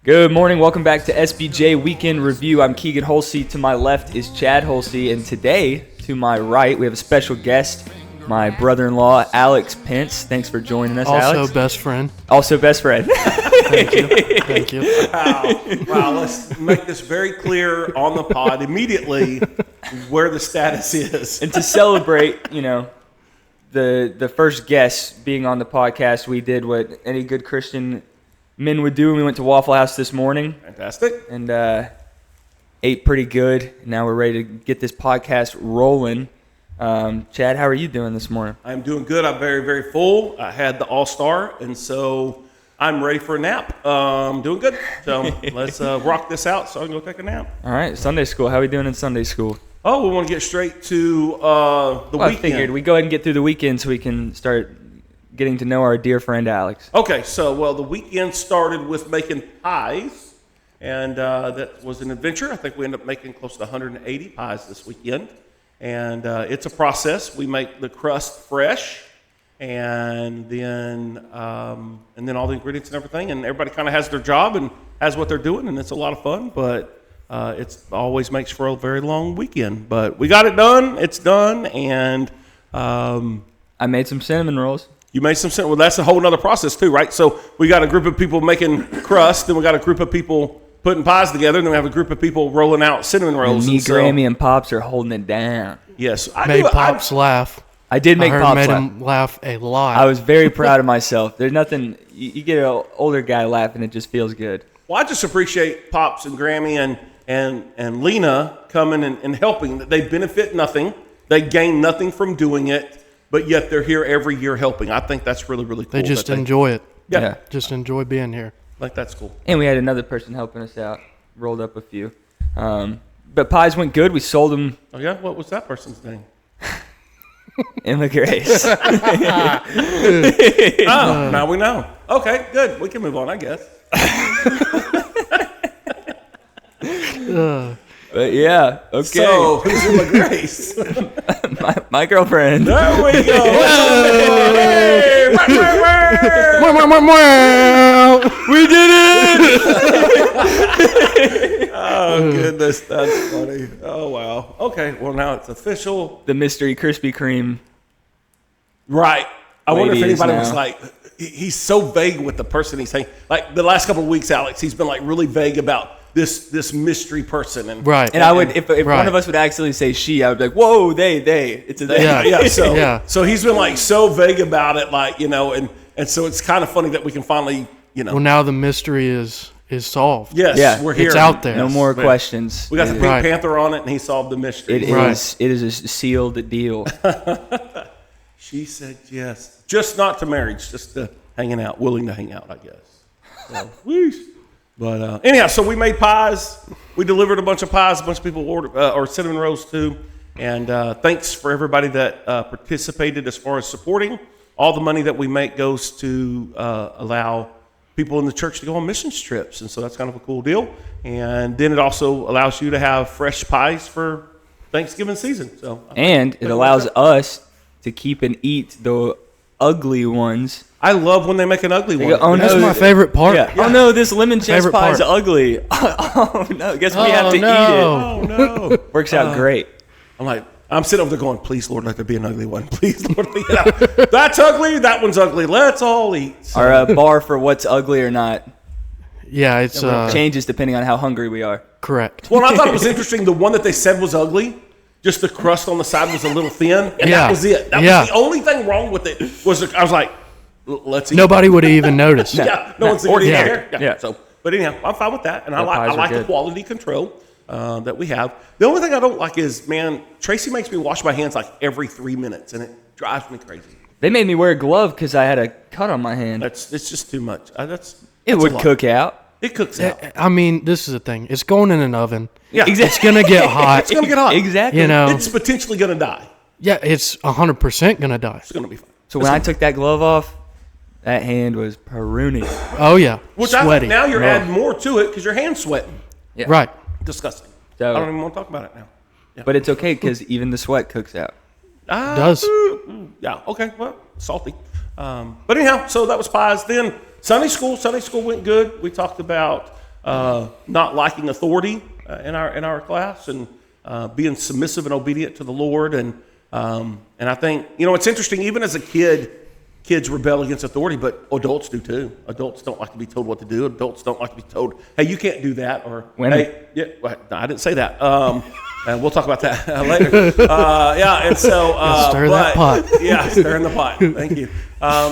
Good morning. Welcome back to SBJ Weekend Review. I'm Keagan Holsey. To my left is Chad Holsey. And today, to my right, we have a special guest, my brother-in-law, Alex Pence. Thanks for joining us, Alex. Also best friend. Also best friend. Thank you. Thank you. Wow, let's make this very clear on the pod immediately where the status is. And to celebrate, the first guest being on the podcast, we did what any good Christian men would do. We went to Waffle House this morning. Fantastic. And ate pretty good. Now we're ready to get this podcast rolling. Chad, how are you doing this morning? I'm doing good. I'm very, very full. I had the All-Star, and so I'm ready for a nap. Doing good. So let's rock this out so I can go take a nap. All right, Sunday school. How are we doing in Sunday school? Oh, we want to get straight to the weekend. I figured we'd go ahead and get through the weekend so we can start getting to know our dear friend Alex. Okay, so, the weekend started with making pies, and that was an adventure. I think we ended up making close to 180 pies this weekend, and it's a process. We make the crust fresh, and then all the ingredients and everything, and everybody kind of has their job and has what they're doing, and it's a lot of fun, but it always makes for a very long weekend. But we got it done. It's done, and I made some cinnamon rolls. You made some sense. Well, that's a whole other process too, right? So we got a group of people making crust, then we got a group of people putting pies together, and then we have a group of people rolling out cinnamon rolls. And me, Grammy, and Pops are holding it down. Yes. Made Pops laugh. I did make Pops laugh. Made him laugh a lot. I was very proud of myself. There's nothing, you get an older guy laughing, it just feels good. Well, I just appreciate Pops and Grammy and Lena coming and helping. They benefit nothing. They gain nothing from doing it. But yet they're here every year helping. I think that's really, really cool. They just enjoy it. Yeah. Just enjoy being here. Like, that's cool. And we had another person helping us out. Rolled up a few. But pies went good. We sold them. Oh, yeah? What was that person's name? Emma Grace. Oh, now we know. Okay, good. We can move on, I guess. But yeah, okay. So, who's Emma Grace? my girlfriend. There we go. Hey! We did it! Oh, goodness. That's funny. Oh, wow. Okay, well, now it's official. The mystery Krispy Kreme. Right. I wonder if anybody was now. like, he's so vague with the person he's saying. Like, the last couple of weeks, Alex, he's been, like, really vague about this mystery person. And right. And I would, if one of us would accidentally say she, I would be like, whoa, they. It's a they. Yeah. So he's been, like, so vague about it, like, and so it's kind of funny that we can finally, Well, now the mystery is solved. Yes, yeah, we're here. It's out there. No more questions. We got the Pink Panther on it, and he solved the mystery. It is a sealed deal. She said yes. Just not to marriage, just to hanging out, willing to hang out, I guess. So, whoosh. But anyhow, so we made pies. We delivered a bunch of pies. A bunch of people ordered, or cinnamon rolls too. And thanks for everybody that participated as far as supporting. All the money that we make goes to allow people in the church to go on missions trips. And so that's kind of a cool deal. And then it also allows you to have fresh pies for Thanksgiving season. So and it allows us to keep and eat the ugly ones. I love when they make an ugly one. Oh, That's no, my favorite part. Yeah. Oh no, this lemon chest pie is part. ugly. Oh no, guess we have to eat it. Oh no. Works out great. I'm sitting over there going, please, Lord, let there be an ugly one. Please, Lord, that's ugly. That one's ugly. Let's all eat. So. Our bar for what's ugly or not Yeah, it's changes depending on how hungry we are. correct. Well, I thought it was interesting. The one that they said was ugly, just the crust on the side was a little thin, and that was it. That was the only thing wrong with it. I was like, let's eat. Nobody would have even noticed. No one's eating care. it. Yeah. So, but anyhow, I'm fine with that, and I like the good. quality control that we have. The only thing I don't like is, man, Tracy makes me wash my hands like every 3 minutes, and it drives me crazy. They made me wear a glove because I had a cut on my hand. It's just too much. It would cook out. It cooks out. I mean, this is the thing. It's going in an oven. Yeah, It's going to get hot. It's going to get hot. Exactly. It's potentially going to die. Yeah, it's 100% going to die. It's going to be fine. So when I took that glove off, that hand was pruning. Oh, yeah. Which Sweaty. now you're adding more to it because your hand's sweating. Yeah. Right. Disgusting. So, I don't even want to talk about it now. Yeah. But it's okay because even the sweat cooks out. Does. Yeah, okay, well, salty. But anyhow, so that was pies. Then Sunday school went good. We talked about not liking authority in our class, and being submissive and obedient to the Lord. And I think, it's interesting, even as a kid, kids rebel against authority, but adults do too. Adults don't like to be told what to do. Adults don't like to be told, hey, you can't do that. Or, hey, yeah, well, no, I didn't say that. And we'll talk about that later. And so. Stir that pot. Yeah, stirring the pot. Thank you.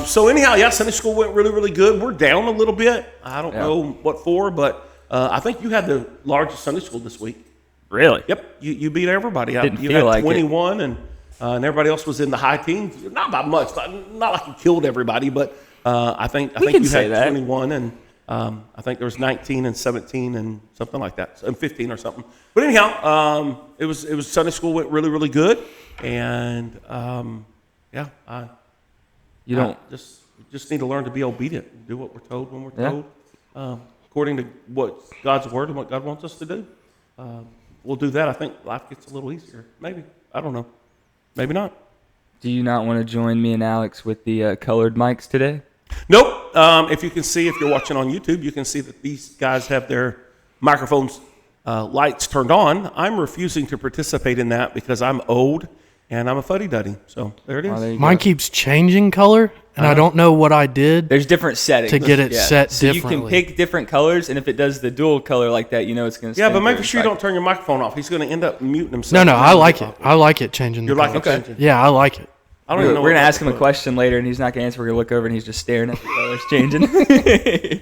So anyhow, Sunday school went really, really good. We're down a little bit. I don't know what for, but I think you had the largest Sunday school this week. Really? Yep. You beat everybody. Didn't you feel had like 21 it. And everybody else was in the high teens. Not by much. Not like you killed everybody, but I think you had 21, and I think there was 19 and 17 and something like that, and 15 or something. But anyhow, it was Sunday school went really, really good, and just need to learn to be obedient, do what we're told when we're told, according to what God's word and what God wants us to do. We'll do that. I think life gets a little easier. Maybe. I don't know. Maybe not. Do you not want to join me and Alex with the colored mics today? Nope. If you can see, if you're watching on YouTube, you can see that these guys have their microphones lights turned on. I'm refusing to participate in that because I'm old and I'm a fuddy-duddy. So there it is. Mine keeps changing color, and I don't know what I did. There's different settings to get it set so differently. You can pick different colors, and if it does the dual color like that, it's going to. Yeah, but make sure you don't turn your microphone off. He's going to end up muting himself. No, I like it. I like it changing. You like it changing? Yeah, I like it. I don't even know. We're going to ask him a question later, and he's not going to answer. We're going to look over, and he's just staring at the colors changing.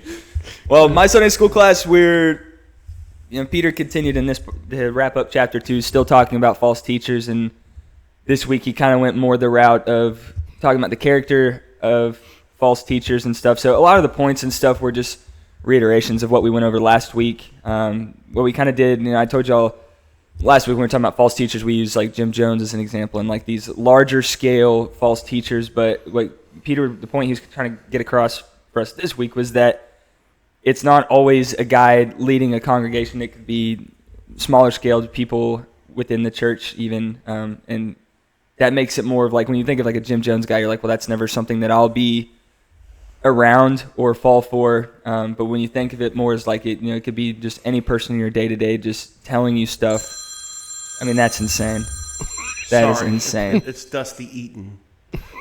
Well, my Sunday school class, Peter continued in this to wrap up chapter 2, still talking about false teachers, and this week he kind of went more the route of talking about the character of false teachers and stuff. So a lot of the points and stuff were just reiterations of what we went over last week. What we kind of did, I told y'all last week when we were talking about false teachers, we used like Jim Jones as an example and like these larger scale false teachers. But what Peter, the point he was trying to get across for us this week was that it's not always a guy leading a congregation. It could be smaller scaled people within the church even, and that makes it more of like when you think of like a Jim Jones guy, you're like, well, that's never something that I'll be around or fall for. But when you think of it more as like it could be just any person in your day to day just telling you stuff. I mean, that's insane. That is insane. It's Dusty Eaton.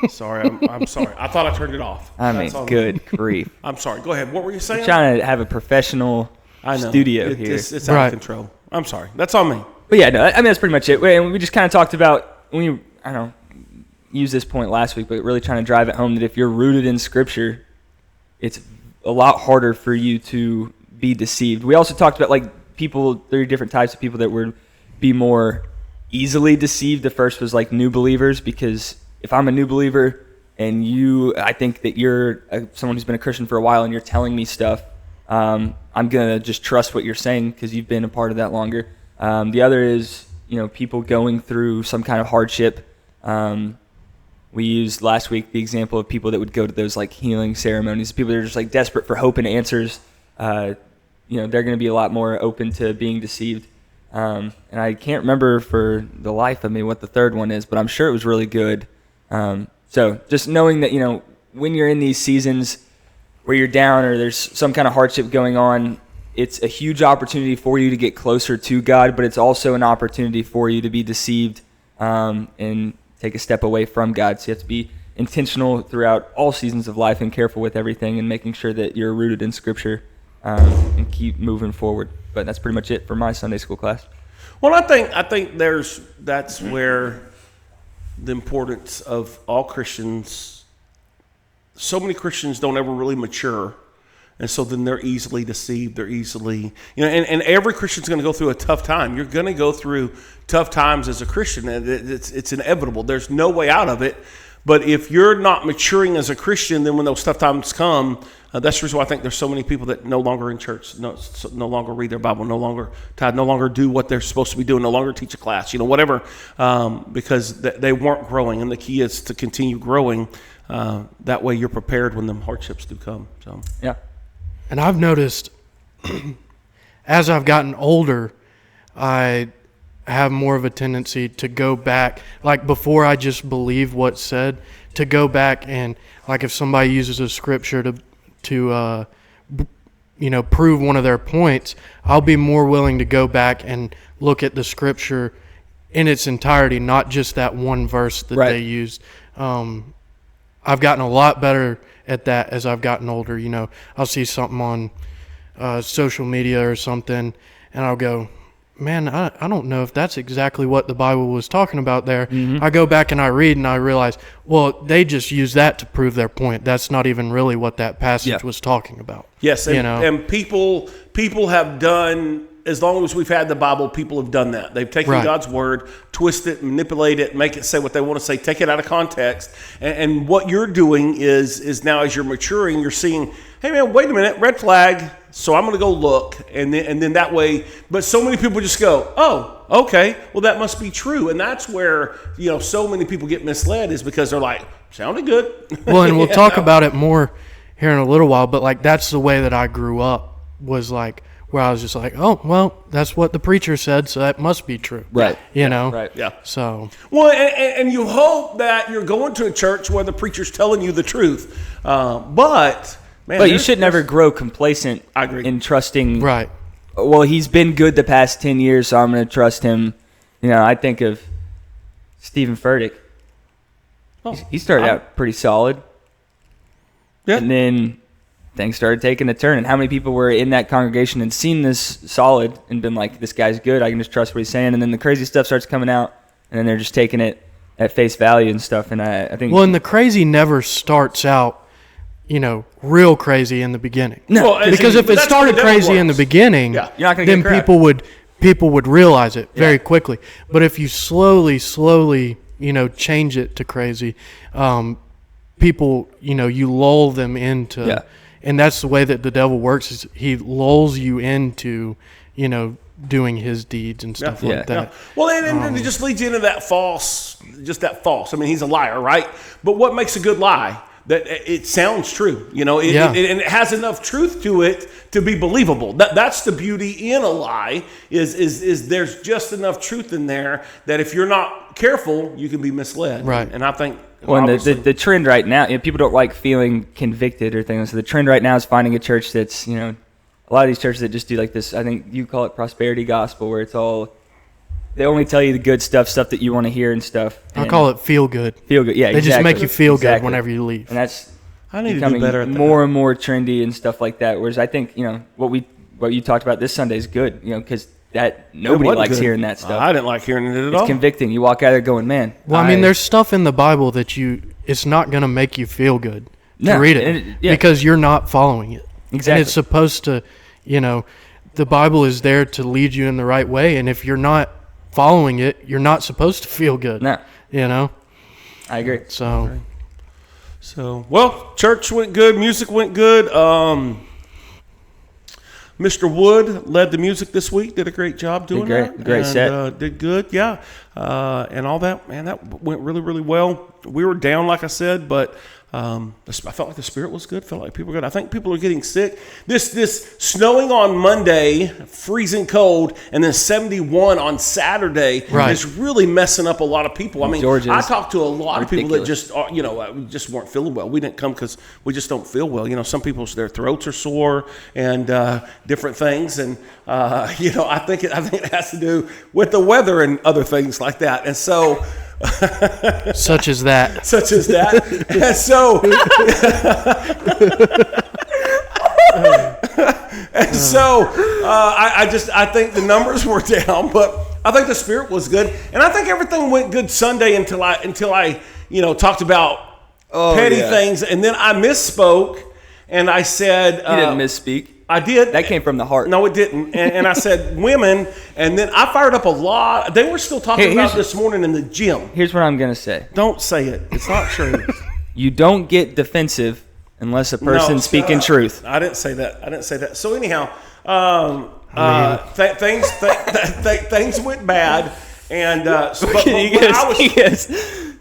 Sorry, I'm sorry. I thought I turned it off. I mean, good grief. I'm sorry. Go ahead. What were you saying? I'm trying to have a professional studio here. It's out of control. I'm sorry. That's on me. But yeah, no, I mean, that's pretty much it. And we just kind of talked about use this point last week, but really trying to drive it home that if you're rooted in Scripture, it's a lot harder for you to be deceived. We also talked about there are different types of people that would be more easily deceived. The first was like new believers, because if I'm a new believer and I think that you're someone who's been a Christian for a while and you're telling me stuff, I'm going to just trust what you're saying because you've been a part of that longer. The other is, people going through some kind of hardship. We used last week the example of people that would go to those like healing ceremonies, people that are just like desperate for hope and answers. They're going to be a lot more open to being deceived. And I can't remember for the life of me what the third one is, but I'm sure it was really good. So just knowing that, when you're in these seasons where you're down or there's some kind of hardship going on, it's a huge opportunity for you to get closer to God, but it's also an opportunity for you to be deceived and take a step away from God. So you have to be intentional throughout all seasons of life and careful with everything and making sure that you're rooted in Scripture and keep moving forward. But that's pretty much it for my Sunday school class. Well, I think that's where the importance of all Christians. So many Christians don't ever really mature, and so then they're easily deceived. They're easily, and every Christian's going to go through a tough time. You're going to go through tough times as a Christian, and it's inevitable. There's no way out of it. But if you're not maturing as a Christian, then when those tough times come, that's the reason why I think there's so many people that no longer in church, no longer read their Bible, no longer do what they're supposed to be doing, no longer teach a class, whatever, because they weren't growing. And the key is to continue growing. That way you're prepared when the hardships do come. So yeah. And I've noticed as I've gotten older, I have more of a tendency to go back, like before I just believe what's said, to go back and like if somebody uses a scripture to prove one of their points, I'll be more willing to go back and look at the scripture in its entirety, not just that one verse that they used. I've gotten a lot better at that as I've gotten older. I'll see something on social media or something, and I'll go, man, I don't know if that's exactly what the Bible was talking about there. Mm-hmm. I go back and I read and I realize, well, they just use that to prove their point. That's not even really what that passage was talking about. Yes, and people have done, as long as we've had the Bible, people have done that. They've taken God's word, twist it, manipulate it, make it say what they want to say, take it out of context. And what you're doing is now as you're maturing, you're seeing, hey man, wait a minute, red flag. So I'm going to go look, and then that way. But so many people just go, oh, okay, well that must be true, and that's where so many people get misled, is because they're like, sounded good. Well, and we'll talk about it more here in a little while. But like that's the way that I grew up, was like where I was just like, oh, well, that's what the preacher said, so that must be true, right? Right? Yeah. So well, and you hope that you're going to a church where the preacher's telling you the truth, but. Man, but you should never grow complacent in trusting. Right. Well, he's been good the past 10 years, so I'm going to trust him. I think of Stephen Furtick. Oh, he started out pretty solid. Yeah. And then things started taking a turn. And how many people were in that congregation and seen this solid and been like, this guy's good, I can just trust what he's saying. And then the crazy stuff starts coming out, and then they're just taking it at face value and stuff. And I think. Well, and the crazy never starts out, real crazy in the beginning. No, because if it started crazy in the beginning, you're not gonna then get people would realize it very quickly. But if you slowly, change it to crazy, people, you lull them into, and that's the way that the devil works. Is he lulls you into, doing his deeds and stuff like that. Yeah. Well, and it just leads you into that false. I mean, he's a liar, right? But what makes a good lie? That it sounds true, and it has enough truth to it to be believable. That's the beauty in a lie, is there's just enough truth in there that if you're not careful, you can be misled. Right. And I think, well, and the trend right now, people don't like feeling convicted or things. So the trend right now is finding a church that's, a lot of these churches that just do like this. I think you call it prosperity gospel, where it's all. They only tell you the good stuff that you want to hear and stuff. I call it feel good. Feel good, yeah. They just make you feel good whenever you leave. And that's I need becoming to do better at that. more and more trendy and stuff like that. Whereas I think what you talked about this Sunday is good, because that nobody likes hearing that stuff. I didn't like hearing it at all. It's convicting. You walk out there going, man. Well, I mean, there's stuff in the Bible that it's not going to make you feel good to read it because you're not following it. Exactly. And it's supposed to, the Bible is there to lead you in the right way, and if you're not following it, you're not supposed to feel good. No. I agree. So, well, church went good, music went good. Mr. Wood led the music this week, did a great job doing that. Great set. Did good, yeah. And all that, man, that went really, really well. We were down, like I said, but I felt like the spirit was good. Felt like people were good. I think people are getting sick. This snowing on Monday, freezing cold, and then 71 on Saturday is really messing up a lot of people. I mean, I talked to a lot of people that just just weren't feeling well. We didn't come because we just don't feel well. Some people's their throats are sore and different things, and I think it has to do with the weather and other things like that. And so. Such as that. And so, I think the numbers were down, but I think the spirit was good, and I think everything went good Sunday until I talked about petty things, and then I misspoke, and I said you didn't misspeak. I did. That came from the heart. No, it didn't. And I said women, and then I fired up a lot. They were still talking about this morning in the gym. Here's what I'm going to say. Don't say it. It's not true. You don't get defensive unless a person's speaking truth. I didn't say that. So anyhow, things went bad. And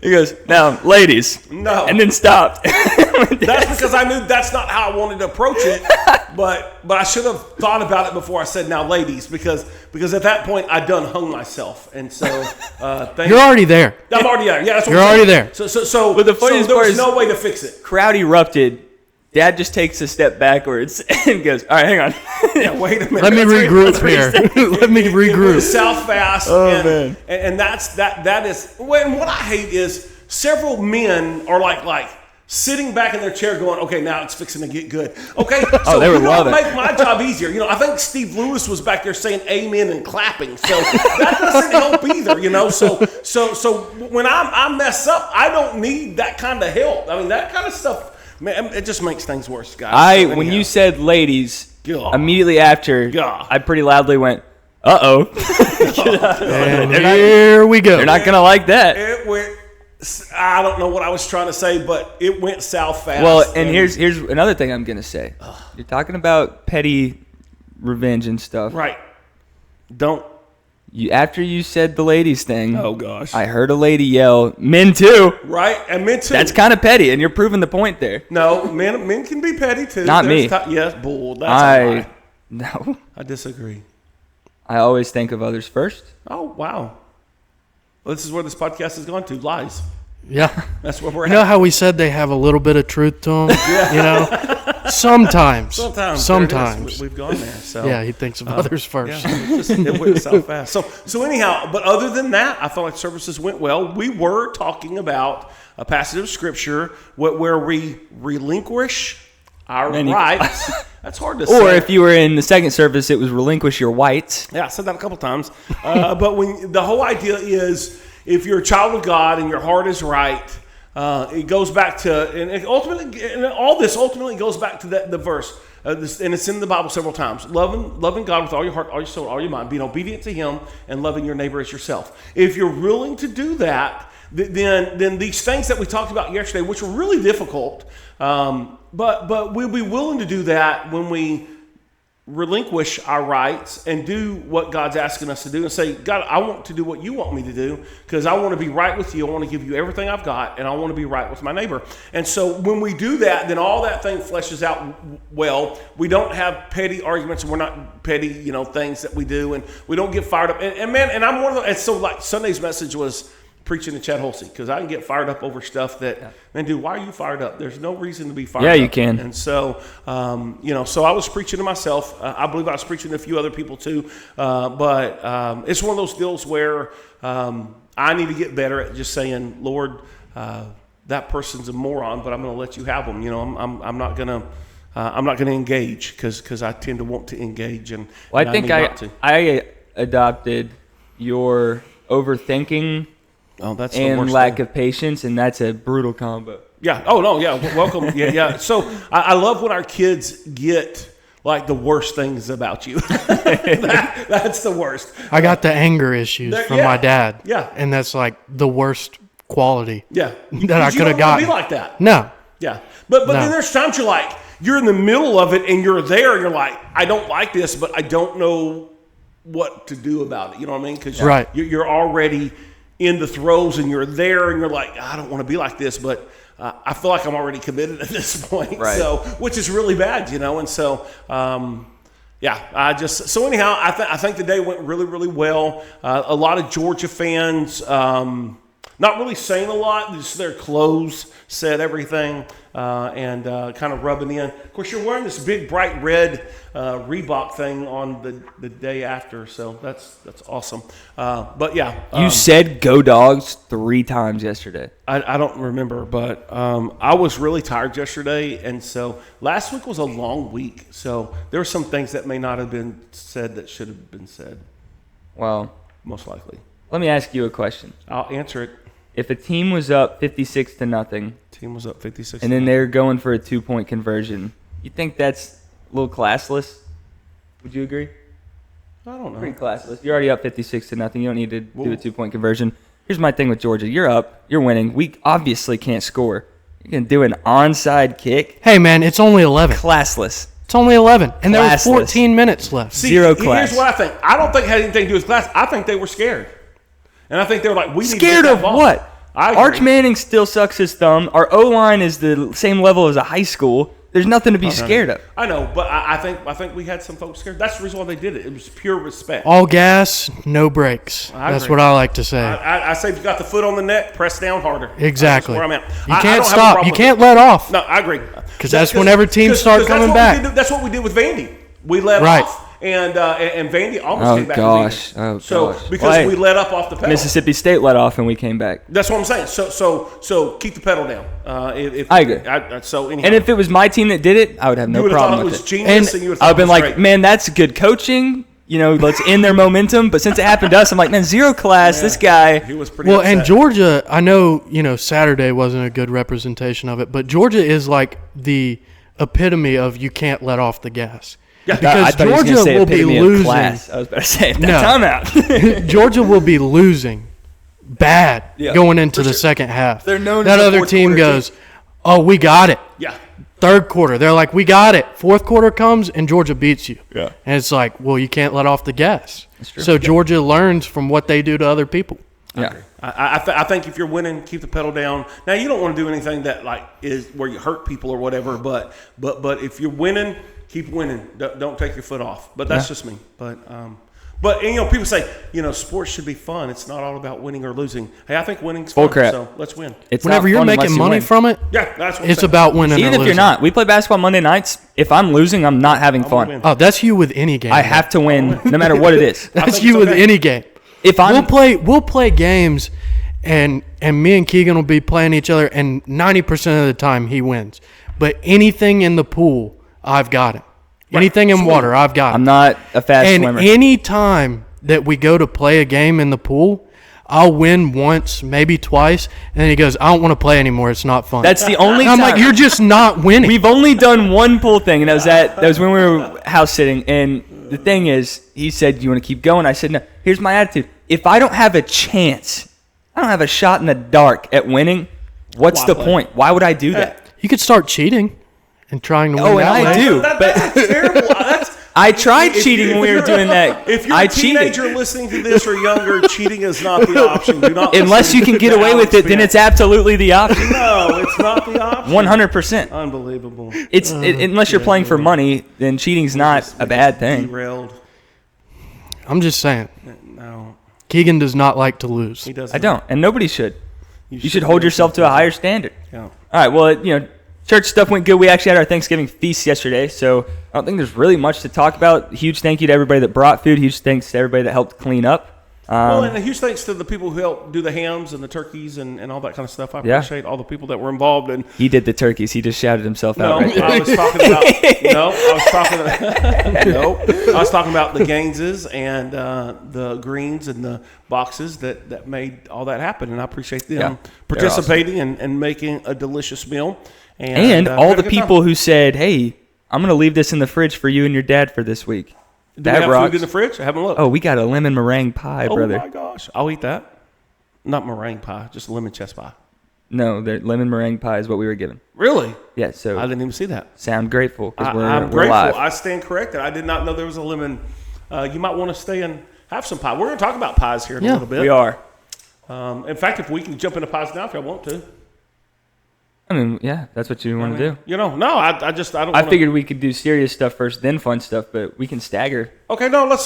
he goes, now, ladies. No. And then stopped. That's because I knew that's not how I wanted to approach it. But I should have thought about it before I said, now, ladies, because at that point, I done hung myself. And so, you're already there. I'm already there. Yeah, that's what you're already there. So but the funniest part there's is no way to fix it. Crowd erupted Dad just takes a step backwards and goes, all right, hang on. Yeah, wait a minute. Let me regroup here. Let me It regroup. went south fast. Oh, man. And that is, when what I hate is several men are like sitting back in their chair going, okay, now it's fixing to get good. Okay, so they would you love it. make my job easier. I think Steve Lewis was back there saying amen and clapping. So that doesn't help either, So when I mess up, I don't need that kind of help. I mean, that kind of stuff, man, it just makes things worse, guys. So When anyhow. you said ladies, God. immediately after, God. I pretty loudly went, uh-oh. And here we go. They're not going to like that. It went, I don't know what I was trying to say, but it went south fast. Well, and here's another thing I'm going to say. You're talking about petty revenge and stuff. right. Don't. After you said the ladies thing, Oh, gosh. I heard a lady yell, men too. Right, and men too. That's kind of petty, and you're proving the point there. No, men can be petty too. Not me. Yes, bull. That's a lie. No. I disagree. I always think of others first. Oh, wow. Well, this is where this podcast has gone to, lies. Yeah. That's where we're You know at. how we said they have a little bit of truth to them? Sometimes. Sometimes. We've gone there. So. Yeah, he thinks of others first. Yeah, it went so fast. So anyhow, but other than that, I felt like services went well. We were talking about a passage of Scripture where we relinquish our rights. That's hard to say. Or if you were in the second service, it was relinquish your whites. Yeah, I said that a couple times. But when the whole idea is, if you're a child of God and your heart is right, it goes back to, and all this ultimately goes back to the verse, and it's in the Bible several times. Loving God with all your heart, all your soul, all your mind, being obedient to Him, and loving your neighbor as yourself. If you're willing to do that, then these things that we talked about yesterday, which were really difficult, but we'll be willing to do that when we relinquish our rights and do what God's asking us to do and say, God, I want to do what you want me to do because I want to be right with you. I want to give you everything I've got, and I want to be right with my neighbor. And so when we do that, then all that thing fleshes out well. We don't have petty arguments, and we're not petty, things that we do, and we don't get fired up. And man, and I'm one of those. And so like Sunday's message was preaching to Chad Holsey, because I can get fired up over stuff that, man, dude, why are you fired up? There's no reason to be fired up. Yeah, you can. And so, so I was preaching to myself. I believe I was preaching to a few other people too. But it's one of those deals where I need to get better at just saying, Lord, that person's a moron, but I'm going to let you have them. I'm not going to engage because I tend to want to engage. And Well, I and think need not to. I adopted your overthinking That's the and worst lack thing. of patience, and that's a brutal combo. Yeah. Oh, no. Yeah. Welcome. Yeah. So I love when our kids get like the worst things about you. That's the worst. I got the anger issues from yeah. my dad. Yeah. And that's like the worst quality Yeah. that I could have gotten. Be like that. No. Yeah. But No. then there's times you're in the middle of it and you're there and you're like, I don't like this, but I don't know what to do about it. You know what I mean? Because Right. you're already in the throes and you're there and you're like, I don't want to be like this, but I feel like I'm already committed at this point. Right. So, which is really bad, and so, so anyhow, I think the day went really, really well. A lot of Georgia fans, not really saying a lot, just their clothes said everything, and kind of rubbing in. Of course, you're wearing this big bright red Reebok thing on the day after, so that's awesome. But yeah, You said "Go Dogs" 3 times yesterday. I don't remember, but I was really tired yesterday, and so last week was a long week, so there were some things that may not have been said that should have been said, Well, most likely. let me ask you a question. I'll answer it. If a team was up 56-0, Team was up 56. and then they're going for a 2-point conversion, you think that's a little classless? Would you agree? I don't know. Pretty classless. You're already up 56-0. You don't need to do a 2-point conversion. Here's my thing with Georgia. You're up. You're winning. We obviously can't score. You're going to do an onside kick? Hey, man, it's only 11. Classless. It's only 11. And there was Classless. 14 minutes left. See, Zero class. Here's what I think. I don't think it had anything to do with class. I think they were scared. And I think they were like, we need to Scared get that of ball. what? I agree. Arch Manning still sucks his thumb. Our O-line is the same level as a high school. There's nothing to be scared of. I know, but I think we had some folks scared. That's the reason why they did it. It was pure respect. All gas, no brakes. That's agree. what I like to say. I say if you got the foot on the neck, press down harder. Exactly. That's where I'm at. You I can't don't have a stop. problem You with can't it. let off. No, I agree. Because that's whenever teams start coming back. That's what we did with Vandy. We let Right. off. And Vandy almost came back. So because we let up off the pedal. Mississippi State let off and we came back. That's what I'm saying. So keep the pedal down. I agree. Anyhow, And if it was my team that did it, I would have no problem with it. You would have thought it was genius, and you would have I would have thought been it was like, great. man, that's good coaching. Let's end their momentum. But since it happened to us, I'm like, man, zero class. This guy. He was pretty Well, upset. and Georgia, I know, Saturday wasn't a good representation of it, but Georgia is like the epitome of you can't let off the gas. Yeah, Because I thought he was gonna Georgia say will be epitome of losing. class. I was about to say, No. timeout. Georgia will be losing bad going into the second half. They're known that as a other fourth team quarter goes, oh, we got it. Yeah. Third quarter, they're like, we got it. Fourth quarter comes and Georgia beats you. Yeah. And it's like, well, you can't let off the gas. That's true. So Georgia learns from what they do to other people. Yeah. I think if you're winning, keep the pedal down. Now you don't want to do anything that is where you hurt people or whatever. But if you're winning, keep winning. Don't take your foot off. But that's just me. But people say sports should be fun. It's not all about winning or losing. Hey, I think winning's fun. Full crap. So let's win. It's Whenever not you're fun unless making you money win. from it, Yeah, that's what it's I'm saying. about winning or Even if losing. you're not. We play basketball Monday nights. If I'm losing, I'm not having fun. win. Oh, that's you with any game. I have to win no matter what it is. That's think you it's with okay. any game. If I'm We'll play games, and me and Keagan will be playing each other, and 90% of the time he wins. But anything in the pool, I've got it. Anything in water, I've got it. I'm not a fast And swimmer. any time that we go to play a game in the pool, I'll win once, maybe twice, and then he goes, I don't want to play anymore. It's not fun. That's the only And I'm time. like, you're just not winning. We've only done one pool thing, and that was when we were house sitting. And the thing is, he said, "Do you want to keep going?" I said, "No." Here's my attitude: if I don't have a chance, I don't have a shot in the dark at winning. What's the point? Why would I do that? You could start cheating and trying to win Oh, and that I way. do. That's terrible. I tried If cheating you- when we were doing that. If you're I a teenager cheated. listening to this or younger, cheating is not the option. Do not Unless listen you can get to away with Alex it, then Pence. it's absolutely the option. No, it's not the option. 100%. Unbelievable. Unless you're playing for money, then cheating's not a bad thing. Derailed. I'm just saying. No, Keagan does not like to lose. he doesn't. I don't, and nobody should. You should hold yourself to a higher standard. Yeah. All right, well, church stuff went good. We actually had our Thanksgiving feast yesterday, so I don't think there's really much to talk about. Huge thank you to everybody that brought food. Huge thanks to everybody that helped clean up. Well, and a huge thanks to the people who helped do the hams and the turkeys and all that kind of stuff. I appreciate all the people that were involved. And He did the turkeys. He just shouted himself out right there. I was talking about I was talking about the Gaineses and the Greens and the boxes that made all that happen, and I appreciate them participating and making a delicious meal. And all had a the good time. people who said, "Hey, I'm going to leave this in the fridge for you and your dad for this week." Do we have food in the fridge? I haven't looked. Oh, we got a lemon meringue pie, brother. Oh my gosh, I'll eat that. Not meringue pie, just lemon chess pie. No, the lemon meringue pie is what we were given. Really? Yeah, so I didn't even see that. sound grateful because I'm we're grateful. live. I stand corrected. I did not know there was a lemon. You might want to stay and have some pie. We're going to talk about pies here in a little bit. We are. In fact, if we can jump into pies now, if y'all want to. I mean, yeah, that's what you want to do. No, I don't. I figured we could do serious stuff first, then fun stuff, but we can stagger. Okay, no, let's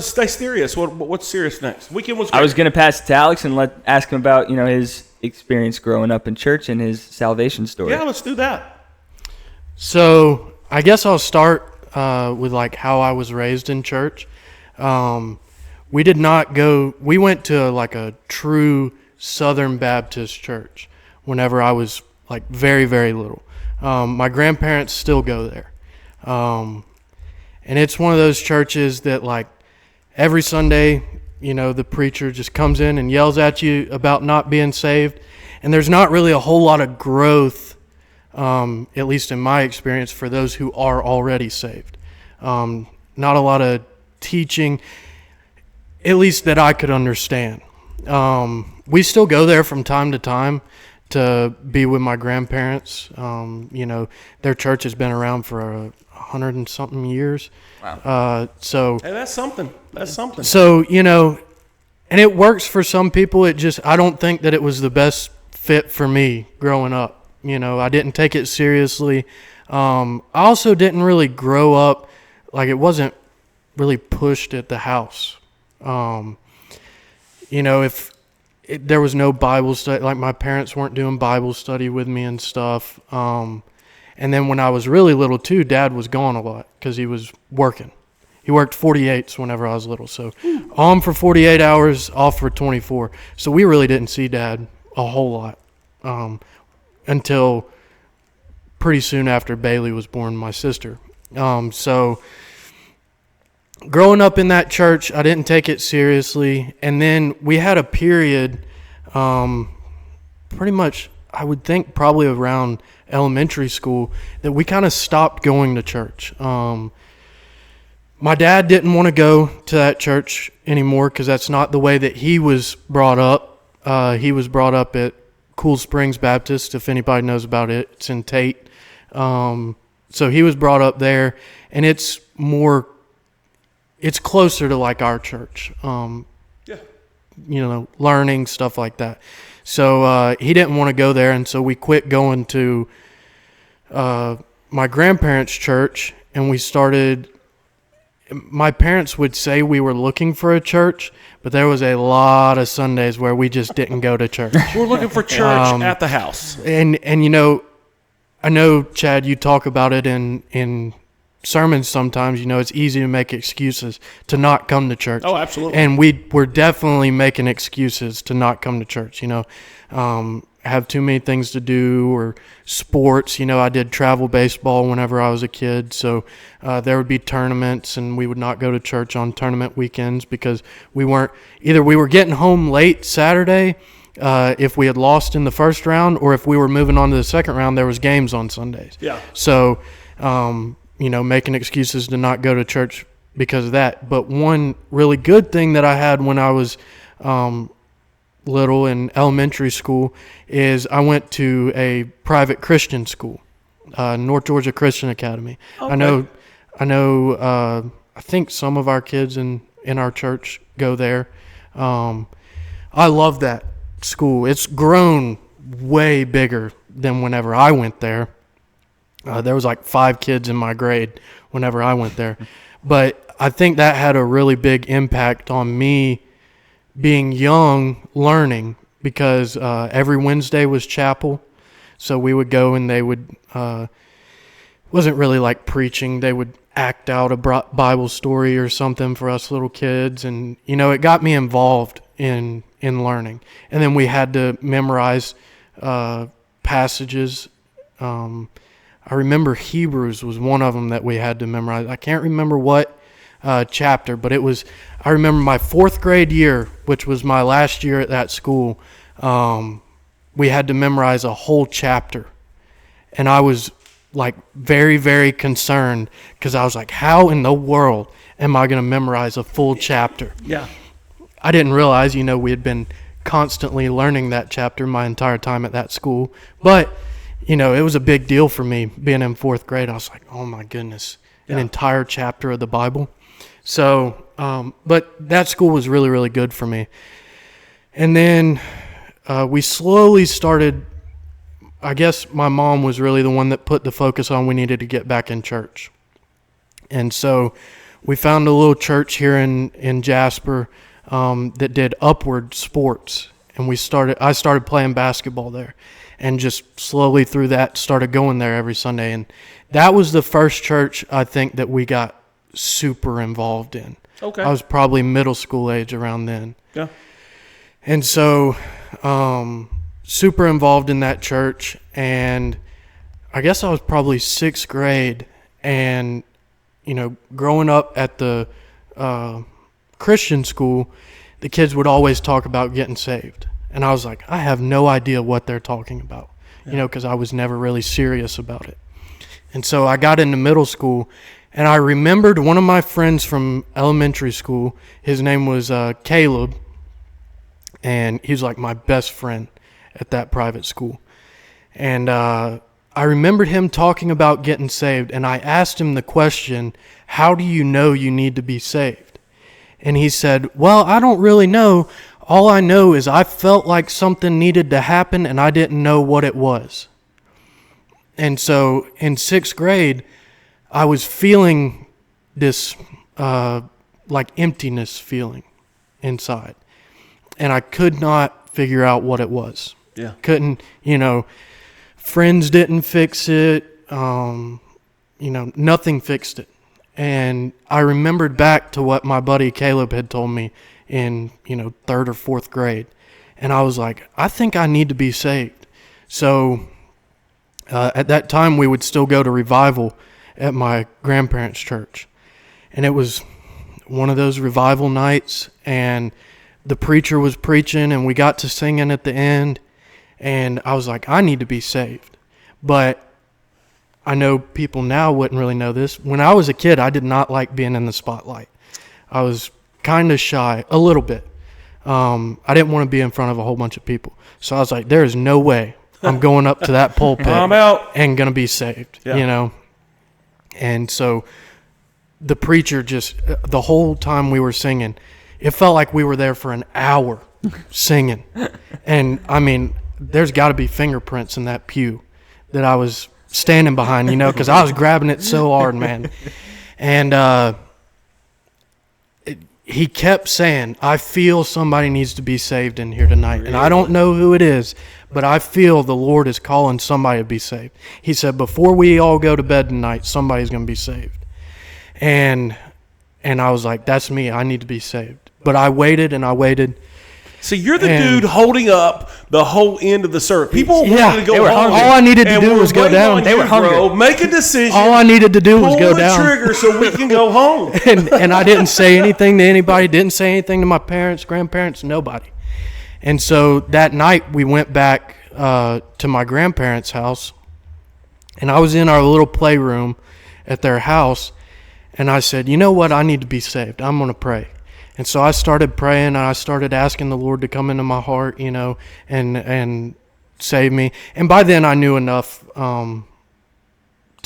stay serious. What's serious next? Weekend was great. I was gonna pass it to Alex and ask him about his experience growing up in church and his salvation story. Yeah, let's do that. So I guess I'll start with how I was raised in church. We did not go. We went to a true Southern Baptist church whenever I was very, very little. My grandparents still go there. And it's one of those churches that every Sunday, the preacher just comes in and yells at you about not being saved. And there's not really a whole lot of growth, at least in my experience, for those who are already saved. Not a lot of teaching, at least that I could understand. We still go there from time to time to be with my grandparents. Their church has been around for 100 and something years. Wow. So Hey, that's something. That's something. So, and it works for some people. I don't think that it was the best fit for me growing up. I didn't take it seriously. I also didn't really grow up, like it wasn't really pushed at the house. If there was no Bible study, like my parents weren't doing Bible study with me and stuff. And then when I was really little too, Dad was gone a lot because he was working. He worked 48s whenever I was little. So on for 48 hours, off for 24. So we really didn't see Dad a whole lot until pretty soon after Bailey was born, my sister. So growing up in that church, I didn't take it seriously. And then we had a period, pretty much, I would think probably around elementary school, that we kind of stopped going to church. My dad didn't want to go to that church anymore because that's not the way that he was brought up. He was brought up at Cool Springs Baptist, if anybody knows about it. It's in Tate. So he was brought up there, and it's closer to like our church. Learning, stuff like that. So he didn't want to go there, and so we quit going to my grandparents' church, and we started. My parents would say we were looking for a church, but there was a lot of Sundays where we just didn't go to church. We're looking for church at the house. And I know, Chad, you talk about it in sermons sometimes. It's easy to make excuses to not come to church. Oh, absolutely. And we were definitely making excuses to not come to church. Have too many things to do, or sports. I did travel baseball whenever I was a kid, so there would be tournaments, and we would not go to church on tournament weekends because we were getting home late Saturday if we had lost in the first round, or if we were moving on to the second round, there was games on Sundays. Yeah. So, making excuses to not go to church because of that. But one really good thing that I had when I was little in elementary school is I went to a private Christian school, North Georgia Christian Academy. Okay. I think some of our kids in our church go there. I love that school. It's grown way bigger than whenever I went there. There was like 5 kids in my grade whenever I went there. But I think that had a really big impact on me being young, learning, because every Wednesday was chapel. So we would go, and they would, wasn't really like preaching. They would act out a Bible story or something for us little kids. And, it got me involved in learning. And then we had to memorize passages. I remember Hebrews was one of them that we had to memorize. I can't remember what chapter, but I remember my 4th grade year, which was my last year at that school, we had to memorize a whole chapter. And I was like very, very concerned because I was like, how in the world am I going to memorize a full chapter? Yeah. I didn't realize, we had been constantly learning that chapter my entire time at that school. But, it was a big deal for me being in 4th grade. I was like, oh my goodness, an entire chapter of the Bible. So, but that school was really, really good for me. And then we slowly started, I guess my mom was really the one that put the focus on we needed to get back in church. And so we found a little church here in Jasper that did upward sports. And I started playing basketball there, and just slowly through that started going there every Sunday. And that was the first church I think that we got super involved in. Okay. I was probably middle school age around then. Yeah. And so super involved in that church, and I guess I was probably 6th grade, and growing up at the Christian school, the kids would always talk about getting saved. And I was like, I have no idea what they're talking about, because I was never really serious about it. And so I got into middle school, and I remembered one of my friends from elementary school. His name was Caleb, and he was like my best friend at that private school. And I remembered him talking about getting saved, and I asked him the question, how do you know you need to be saved? And he said, well, I don't really know. All I know is I felt like something needed to happen, and I didn't know what it was. And so in 6th grade, I was feeling this like emptiness feeling inside. And I could not figure out what it was. Yeah. Couldn't, friends didn't fix it. Nothing fixed it. And I remembered back to what my buddy Caleb had told me in, 3rd or 4th grade. And I was like, I think I need to be saved. So at that time, we would still go to revival at my grandparents' church. And it was one of those revival nights, and the preacher was preaching, and we got to singing at the end. And I was like, I need to be saved. But I know people now wouldn't really know this. When I was a kid, I did not like being in the spotlight. I was kind of shy, a little bit. I didn't want to be in front of a whole bunch of people. So I was like, there is no way I'm going up to that pulpit I'm out. and going to be saved, And so the preacher just, the whole time we were singing, it felt like we were there for an hour singing. And, I mean, there's got to be fingerprints in that pew that I was standing behind, because I was grabbing it so hard, man. And he kept saying, I feel somebody needs to be saved in here tonight. And I don't know who it is, but I feel the Lord is calling somebody to be saved. He said, before we all go to bed tonight, somebody's going to be saved. And I was like, that's me. I need to be saved. But I waited and I waited. See, you're the dude holding up the whole end of the service. People wanted to go home. All I needed to do was go down. They were hungry. Make a decision. All I needed to do was go down. Pull the trigger so we can go home. and I didn't say anything to anybody. Didn't say anything to my parents, grandparents, nobody. And so that night we went back to my grandparents' house, and I was in our little playroom at their house, and I said, you know what? I need to be saved. I'm going to pray. And so I started praying, and I started asking the Lord to come into my heart, and save me. And by then I knew enough to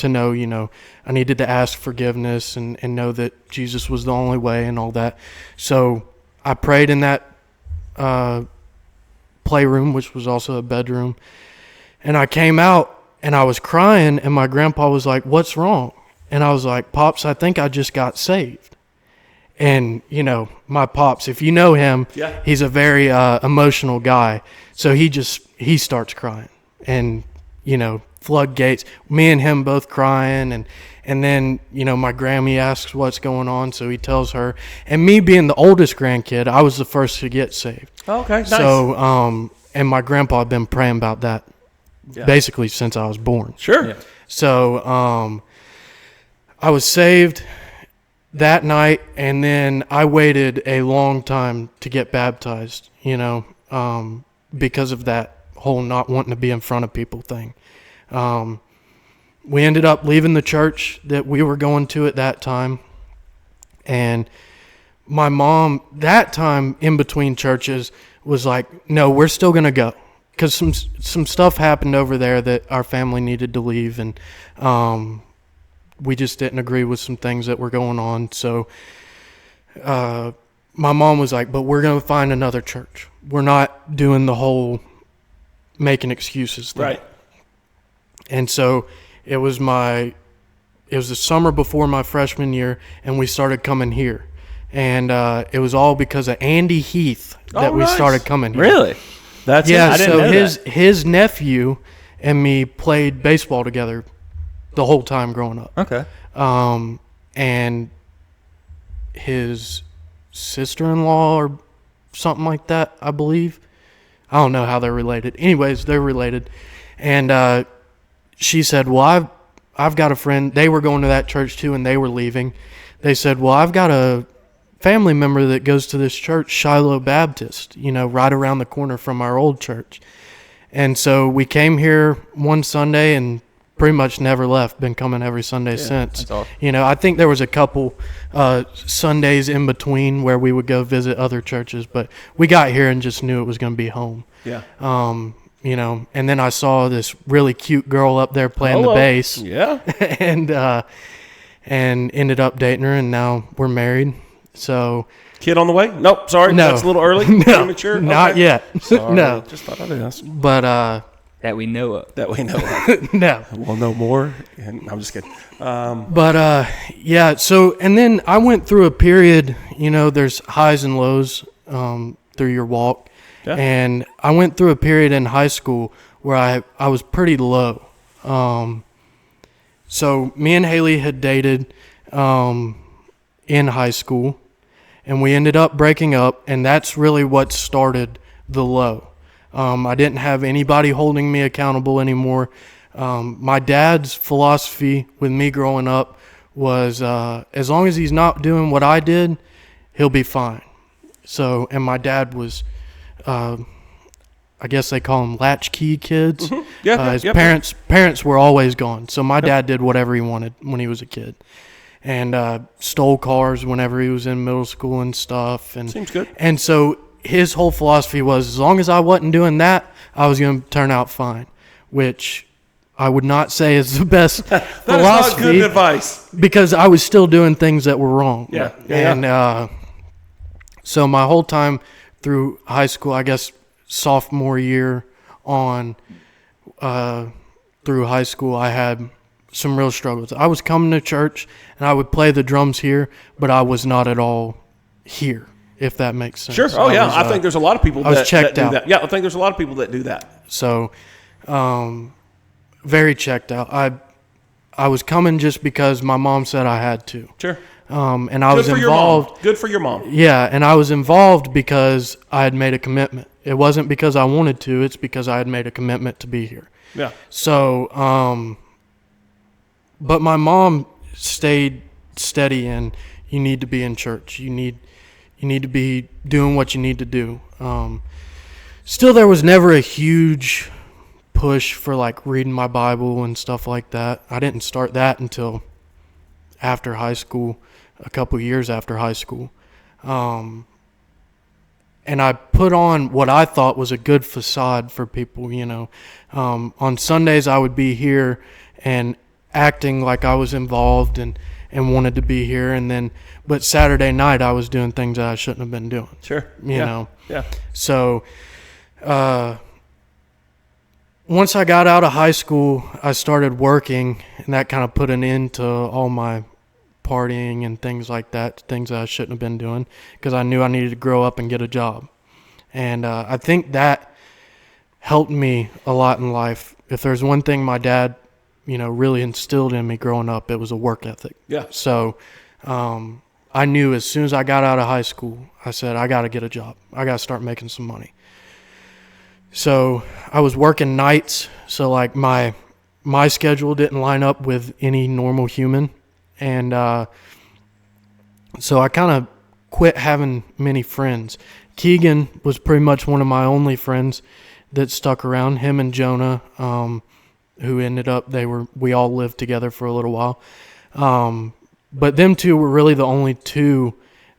know, I needed to ask forgiveness and know that Jesus was the only way and all that. So I prayed in that playroom, which was also a bedroom. And I came out, and I was crying, and my grandpa was like, what's wrong? And I was like, Pops, I think I just got saved. And, my pops, if you know him, he's a very emotional guy. So he starts crying. And, floodgates, me and him both crying. And then, my Grammy asks what's going on. So he tells her. And me being the oldest grandkid, I was the first to get saved. Okay, nice. So, and my grandpa had been praying about that basically since I was born. Sure. Yeah. So, I was saved that night, and then I waited a long time to get baptized, because of that whole not wanting to be in front of people thing. We ended up leaving the church that we were going to at that time, and my mom, that time in between churches, was like, no, we're still going to go, because some stuff happened over there that our family needed to leave, and we just didn't agree with some things that were going on. So my mom was like, but we're going to find another church. We're not doing the whole making excuses thing. Right. And so it was the summer before my freshman year, and we started coming here. And it was all because of Andy Heath that we started coming here. Really? That's his nephew and me played baseball together the whole time growing up. Okay. And his sister-in-law or something like that, I believe. I don't know how they're related. Anyways, they're related. And she said, well, I've got a friend. They were going to that church too, and they were leaving. They said, well, I've got a family member that goes to this church, Shiloh Baptist, right around the corner from our old church. And so we came here one Sunday and pretty much never left. Been coming every Sunday since. That's awesome. I think there was a couple Sundays in between where we would go visit other churches, but we got here and just knew it was going to be home. Yeah. And then I saw this really cute girl up there playing the bass. Yeah. and ended up dating her, and now we're married. So. Kid on the way? Nope. Sorry. No. That's a little early. No. Premature. Not yet. Sorry. No. Just thought I'd ask. But That we know of. that we know of. No. We'll know more. And I'm just kidding. But yeah, so and then I went through a period, there's highs and lows through your walk. Yeah. And I went through a period in high school where I was pretty low. So me and Haley had dated in high school, and we ended up breaking up, and that's really what started the low. I didn't have anybody holding me accountable anymore. My dad's philosophy with me growing up was as long as he's not doing what I did, he'll be fine. So, and my dad was, I guess they call them latchkey kids. Mm-hmm. Yeah, his parents were always gone. So my dad did whatever he wanted when he was a kid. And stole cars whenever he was in middle school and stuff. And Seems good. And so his whole philosophy was as long as I wasn't doing that, I was going to turn out fine, which I would not say is the best philosophy. That is not good advice. Because I was still doing things that were wrong. Yeah. And so my whole time through high school, I guess sophomore year on through high school, I had some real struggles. I was coming to church and I would play the drums here, but I was not at all here, if that makes sense. Sure. Oh, yeah. I think there's a lot of people that do that. Yeah, I think there's a lot of people that do that. So, very checked out. I was coming just because my mom said I had to. Sure. And I was involved. Good for your mom. Yeah, and I was involved because I had made a commitment. It wasn't because I wanted to. It's because I had made a commitment to be here. Yeah. So, but my mom stayed steady in, you need to be in church. You need to be doing what you need to do. Still, there was never a huge push for like reading my Bible and stuff like that. I didn't start that until after high school, a couple years after high school. And I put on what I thought was a good facade for people, On Sundays, I would be here and acting like I was involved and wanted to be here. But Saturday night, I was doing things that I shouldn't have been doing. Sure. You know? Yeah. So, once I got out of high school, I started working, and that kind of put an end to all my partying and things like that, things that I shouldn't have been doing, because I knew I needed to grow up and get a job. And I think that helped me a lot in life. If there's one thing my dad, really instilled in me growing up, it was a work ethic. Yeah. So I knew as soon as I got out of high school, I said, I got to get a job. I got to start making some money. So I was working nights, so like my schedule didn't line up with any normal human. And so I kind of quit having many friends. Keagan was pretty much one of my only friends that stuck around, him and Jonah, who ended up, we all lived together for a little while. But them two were really the only two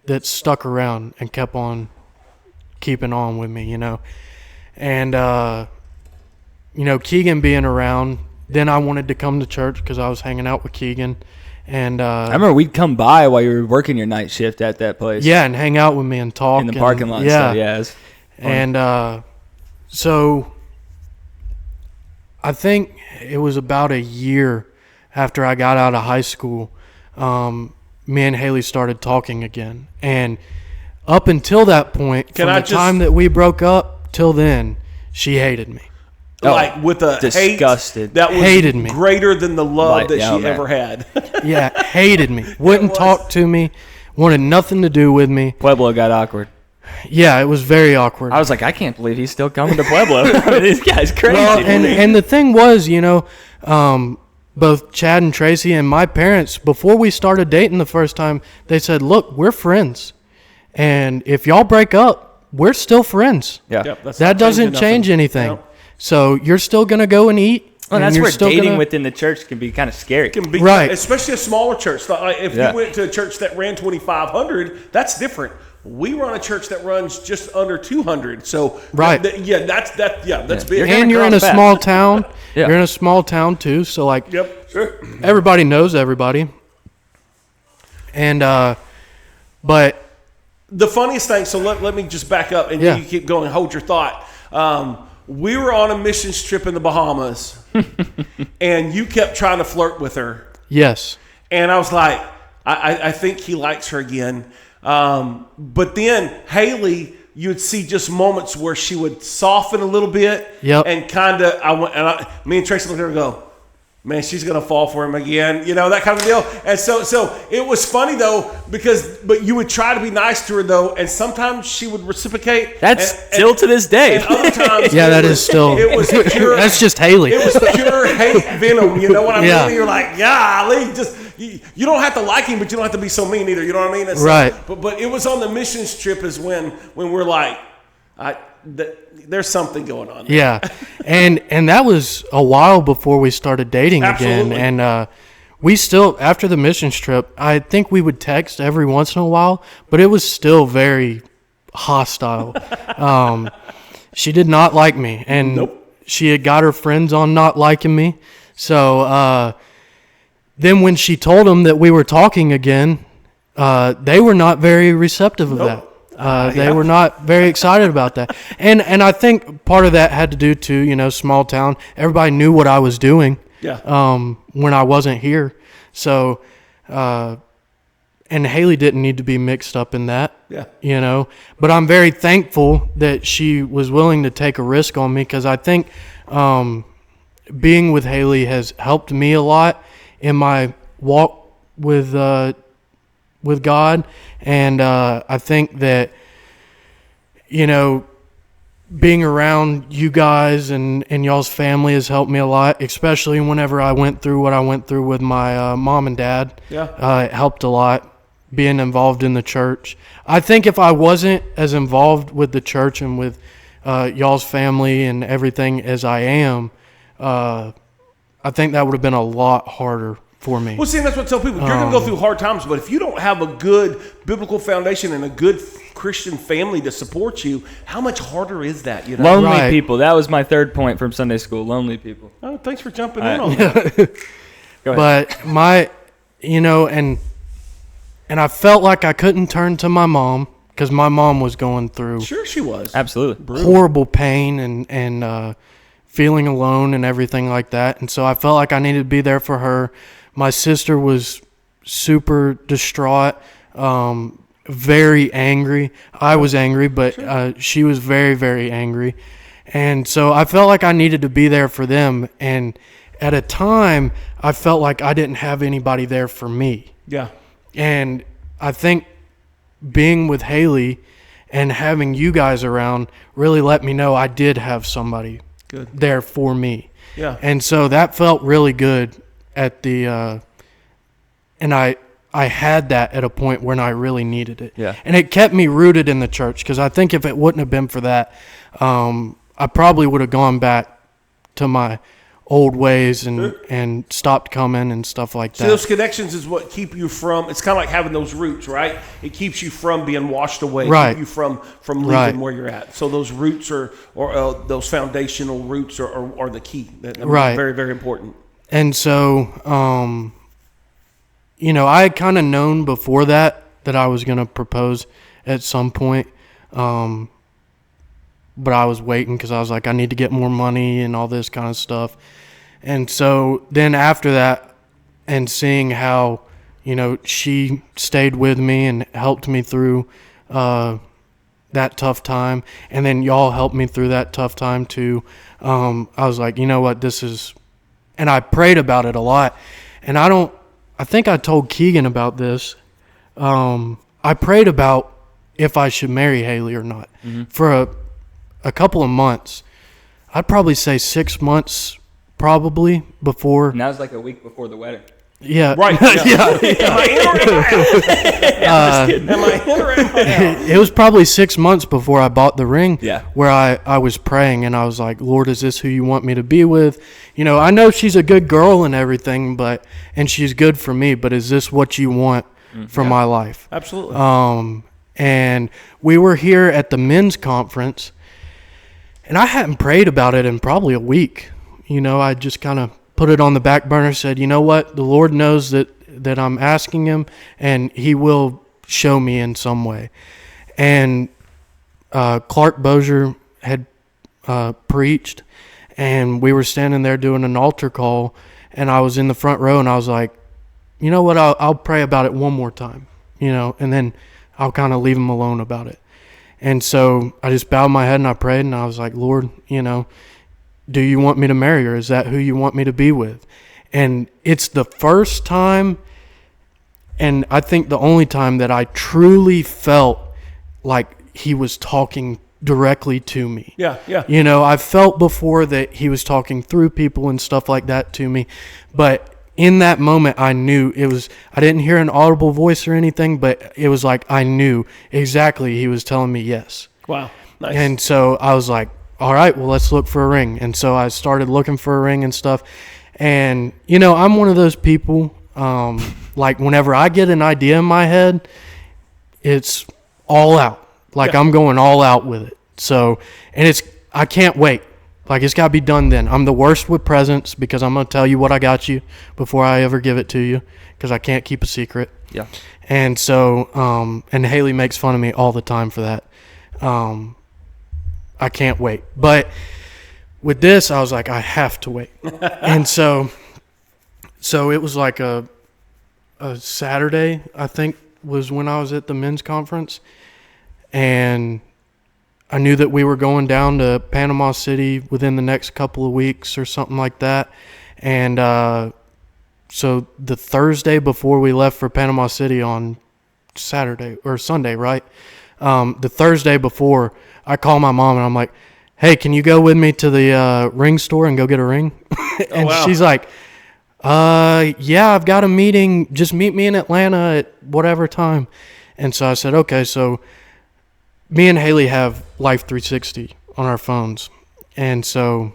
that stuck around and kept on keeping on with me, And, Keagan being around, then I wanted to come to church because I was hanging out with Keagan. And I remember we'd come by while you were working your night shift at that place. Yeah, and hang out with me and talk. In the parking lot and stuff, yeah. It was fun. And so I think it was about a year after I got out of high school, me and Haley started talking again. And up until that point, time that we broke up till then, she hated me. Like with a disgusted. Hate that was hated me. Greater than the love that she ever had. Yeah, hated me. Wouldn't talk to me. Wanted nothing to do with me. Pueblo got awkward. Yeah, it was very awkward. I was like, I can't believe he's still coming to Pueblo. I mean, this guy's crazy. Well, and the thing was, both Chad and Tracy and my parents, before we started dating the first time, they said, look, we're friends. And if y'all break up, we're still friends. Yeah. Yep, that doesn't change anything. Nope. So you're still going to go and eat. Well, and that's where dating gonna... within the church can be kind of scary. Can be, right. Especially a smaller church. Like if you went to a church that ran 2,500, that's different. We run a church that runs just under 200. So right. That's big. And you're in a small town. You're in a small town too. So like, sure. Everybody knows everybody. And but the funniest thing. So let me just back up and you keep going. Hold your thought. we were on a missions trip in the Bahamas, and you kept trying to flirt with her. Yes. And I was like, I think he likes her again. But then Haley, you would see just moments where she would soften a little bit. Yep. And kind of, me and Tracy looked at her and go, man, she's going to fall for him again, that kind of deal. And so it was funny, though, but you would try to be nice to her, though, and sometimes she would reciprocate. That's still to this day. And other times, that is still. It was pure. That's just Haley. It was pure hate venom, you know what I mean? And you're like, golly, you don't have to like him, but you don't have to be so mean either, you know what I mean? And so, right. But it was on the missions trip is when we're like, there's something going on there. Yeah, and that was a while before we started dating Absolutely. again. And we still, after the missions trip, I think we would text every once in a while, but it was still very hostile. She did not like me, and Nope. she had got her friends on not liking me. So then when she told them that we were talking again, they were not very receptive of that. They were not very excited about that. And I think part of that had to do to, small town. Everybody knew what I was doing when I wasn't here. So, and Haley didn't need to be mixed up in that, But I'm very thankful that she was willing to take a risk on me because I think being with Haley has helped me a lot in my walk with God. And I think that, being around you guys and y'all's family has helped me a lot, especially whenever I went through what I went through with my mom and dad. It helped a lot being involved in the church. I think if I wasn't as involved with the church and with y'all's family and everything as I am, I think that would have been a lot harder for me. Well, see, that's what I tell people. You're going to go through hard times, but if you don't have a good biblical foundation and a good Christian family to support you, how much harder is that? Lonely people. That was my third point from Sunday school. Lonely people. Oh, thanks for jumping in on that. Go ahead. But and I felt like I couldn't turn to my mom because my mom was going through Sure, she was. Absolutely. horrible pain and feeling alone and everything like that. And so I felt like I needed to be there for her. My sister was super distraught, very angry. I was angry, but she was very, very angry. And so I felt like I needed to be there for them. And at a time, I felt like I didn't have anybody there for me. Yeah. And I think being with Haley and having you guys around really let me know I did have somebody there for me. Yeah. And so that felt really good at the and I had that at a point when I really needed it. Yeah. And it kept me rooted in the church because I think if it wouldn't have been for that, I probably would have gone back to my old ways and stopped coming and stuff like that. So those connections is what keep you from, it's kind of like having those roots, right? It keeps you from being washed away. Right. Keep you from leaving where you're at. So those roots or those foundational roots are the key. Right. Very, very important. And so, I had kind of known before that I was going to propose at some point. But I was waiting because I was like, I need to get more money and all this kind of stuff. And so then after that and seeing how, she stayed with me and helped me through that tough time. And then y'all helped me through that tough time too. I was like, you know what, this is... And I prayed about it a lot. And I think I told Keagan about this. I prayed about if I should marry Haley or not. Mm-hmm. For a couple of months. I'd probably say 6 months probably before. Now it's like a week before the wedding. Yeah. Right. Yeah. Am I in or am I out? Am I in or am I out? It was probably 6 months before I bought the ring. Yeah. Where I was praying and I was like, Lord, is this who you want me to be with? I know she's a good girl and everything, and she's good for me, but is this what you want for my life? Absolutely. And we were here at the men's conference, and I hadn't prayed about it in probably a week. I just kind of put it on the back burner, said, you know what? The Lord knows that I'm asking him, and he will show me in some way. And Clark Bozier had preached, and we were standing there doing an altar call, and I was in the front row, and I was like, you know what, I'll pray about it one more time, and then I'll kind of leave him alone about it. And so I just bowed my head and I prayed, and I was like, Lord, do you want me to marry her? Is that who you want me to be with? And it's the first time, and I think the only time, that I truly felt like he was talking directly to me. Yeah. I felt before that he was talking through people and stuff like that to me, but in that moment, I knew I didn't hear an audible voice or anything, but it was like I knew exactly he was telling me yes. Wow. Nice. And so I was like, all right, well, let's look for a ring. And so I started looking for a ring and stuff. And, I'm one of those people, like whenever I get an idea in my head, it's all out. Like I'm going all out with it. So, and I can't wait. Like, it's got to be done then. I'm the worst with presents because I'm going to tell you what I got you before I ever give it to you because I can't keep a secret. Yeah. And so, and Haley makes fun of me all the time for that. I can't wait. But with this, I was like, I have to wait. And so it was like a Saturday, I think, was when I was at the men's conference. And I knew that we were going down to Panama City within the next couple of weeks or something like that. And so the Thursday before we left for Panama City on Saturday or Sunday, right? The Thursday before, I call my mom and I'm like, hey, can you go with me to the ring store and go get a ring? And she's like, yeah, I've got a meeting. Just meet me in Atlanta at whatever time. And so I said, okay, so me and Haley have Life 360 on our phones. And so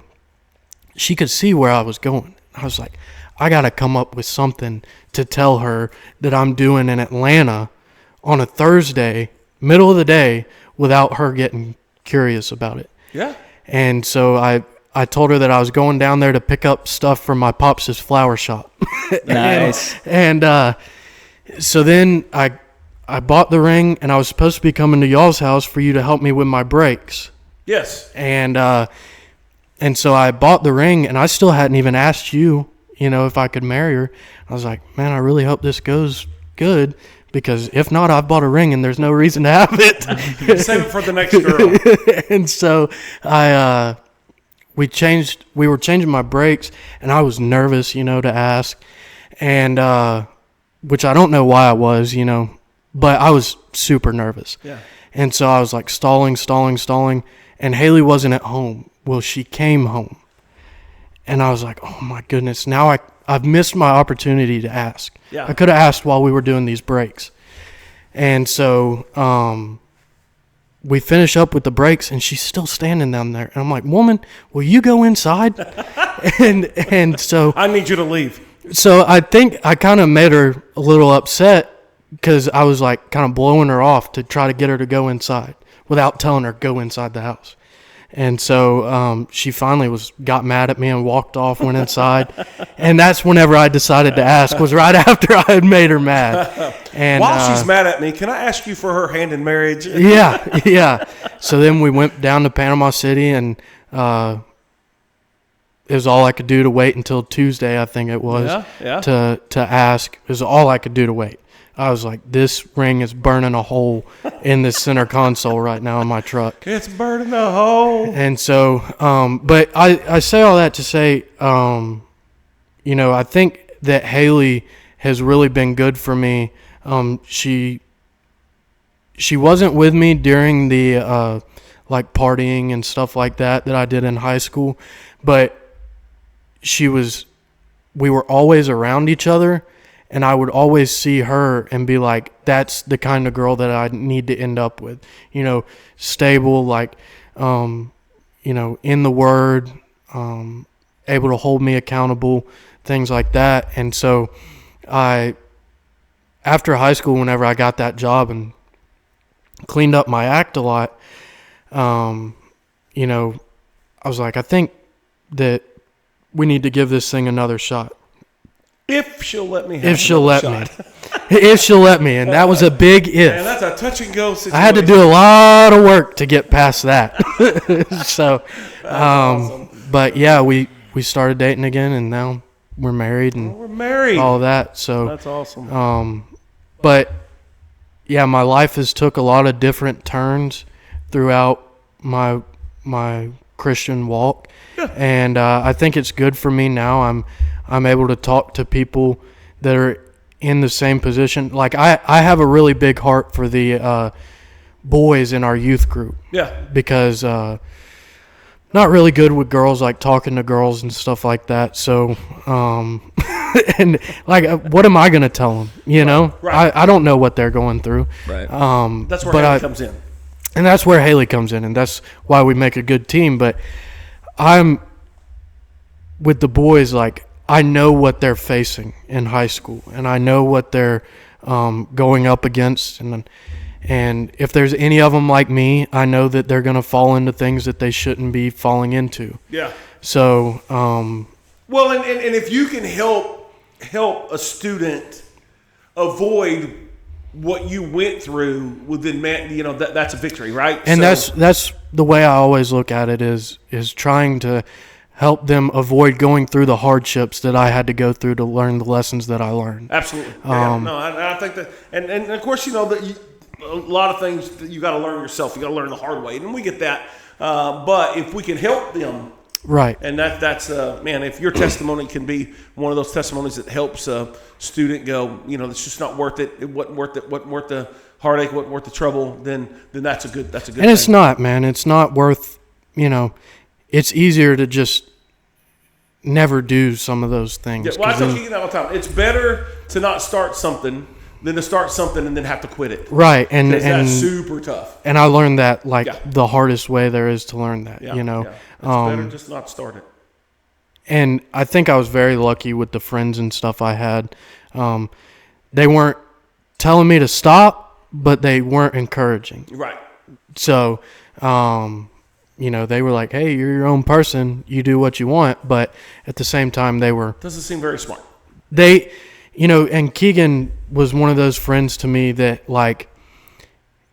she could see where I was going. I was like, I got to come up with something to tell her that I'm doing in Atlanta on a Thursday, middle of the day, without her getting curious about it. Yeah. And so I told her that I was going down there to pick up stuff from my pops' flower shop. Nice. And so then I bought the ring, and I was supposed to be coming to y'all's house for you to help me with my brakes. Yes. And so I bought the ring, and I still hadn't even asked you, if I could marry her. I was like, man, I really hope this goes good, because if not, I've bought a ring, and there's no reason to have it. Save it for the next girl. And so we were changing my brakes, and I was nervous, to ask, and which I don't know why I was, but I was super nervous. Yeah. And so I was like stalling, and Haley wasn't at home. Well, she came home. And I was like, oh my goodness, now I've missed my opportunity to ask. Yeah. I could have asked while we were doing these breaks. And so we finish up with the breaks, and she's still standing down there. And I'm like, woman, will you go inside? and so I need you to leave. So I think I kind of made her a little upset, because I was like kind of blowing her off to try to get her to go inside without telling her go inside the house. And so she finally got mad at me and walked off, went inside. And that's whenever I decided to ask, was right after I had made her mad. And while she's mad at me, can I ask you for her hand in marriage? Yeah. So then we went down to Panama City, and it was all I could do to wait until Tuesday, I think it was, to ask. It was all I could do to wait. I was like, this ring is burning a hole in the center console right now in my truck. It's burning a hole. And so, but I say all that to say, I think that Haley has really been good for me. She wasn't with me during the like partying and stuff like that I did in high school, but we were always around each other. And I would always see her and be like, that's the kind of girl that I need to end up with. Stable, like, in the Word, able to hold me accountable, things like that. And so after high school, whenever I got that job and cleaned up my act a lot, I was like, I think that we need to give this thing another shot. If she'll let me have If she'll let another me. shot. If she'll let me. And that was a big if. And that's a touch and go situation. I had to do a lot of work to get past that. So, awesome. but yeah, we started dating again, and now we're married and We're married. all of that. So That's awesome. but yeah, my life has took a lot of different turns throughout my Christian walk, and I think it's good for me now. I'm able to talk to people that are in the same position. Like I have a really big heart for the boys in our youth group. Yeah. Because not really good with girls, like talking to girls and stuff like that. So, and like, what am I going to tell them? You know, Right. I don't know what they're going through. Right. That's where Haley comes in. And that's where Haley comes in, and that's why we make a good team. But I'm with the boys, like, I know what they're facing in high school, and I know what they're going up against. And if there's any of them like me, I know that they're going to fall into things that they shouldn't be falling into. Yeah. So, Well, and if you can help a student avoid what you went through, well, then, man, you know, that's a victory, right? and So, that's the way I always look at it is trying to help them avoid going through the hardships that I had to go through to learn the lessons that I learned. absolutely. No, I think that, and of course, you know, that a lot of things that you got to learn yourself. You got to learn the hard way, and we get that. But if we can help them, Right. and that's man, if your testimony can be one of those testimonies that helps a student go, you know, it's just not worth it. It wasn't worth it. Wasn't worth the heartache. Wasn't worth the trouble. Then that's a good. And thing. it's not, man. It's not worth. You know, it's easier to just never do some of those things. Yeah, well, I 'cause tell then- Keagan all the time. It's better to not start something than to start something and then have to quit it. right, and 'Cause that's super tough. and I learned that like Yeah. the hardest way there is to learn that. Yeah, You know, yeah. It's better just not start it. and I think I was very lucky with the friends and stuff I had. They weren't telling me to stop, but they weren't encouraging. Right. So, you know, they were like, "Hey, you're your own person. You do what you want." But at the same time, Doesn't seem very smart. you know, and Keagan was one of those friends to me that, like,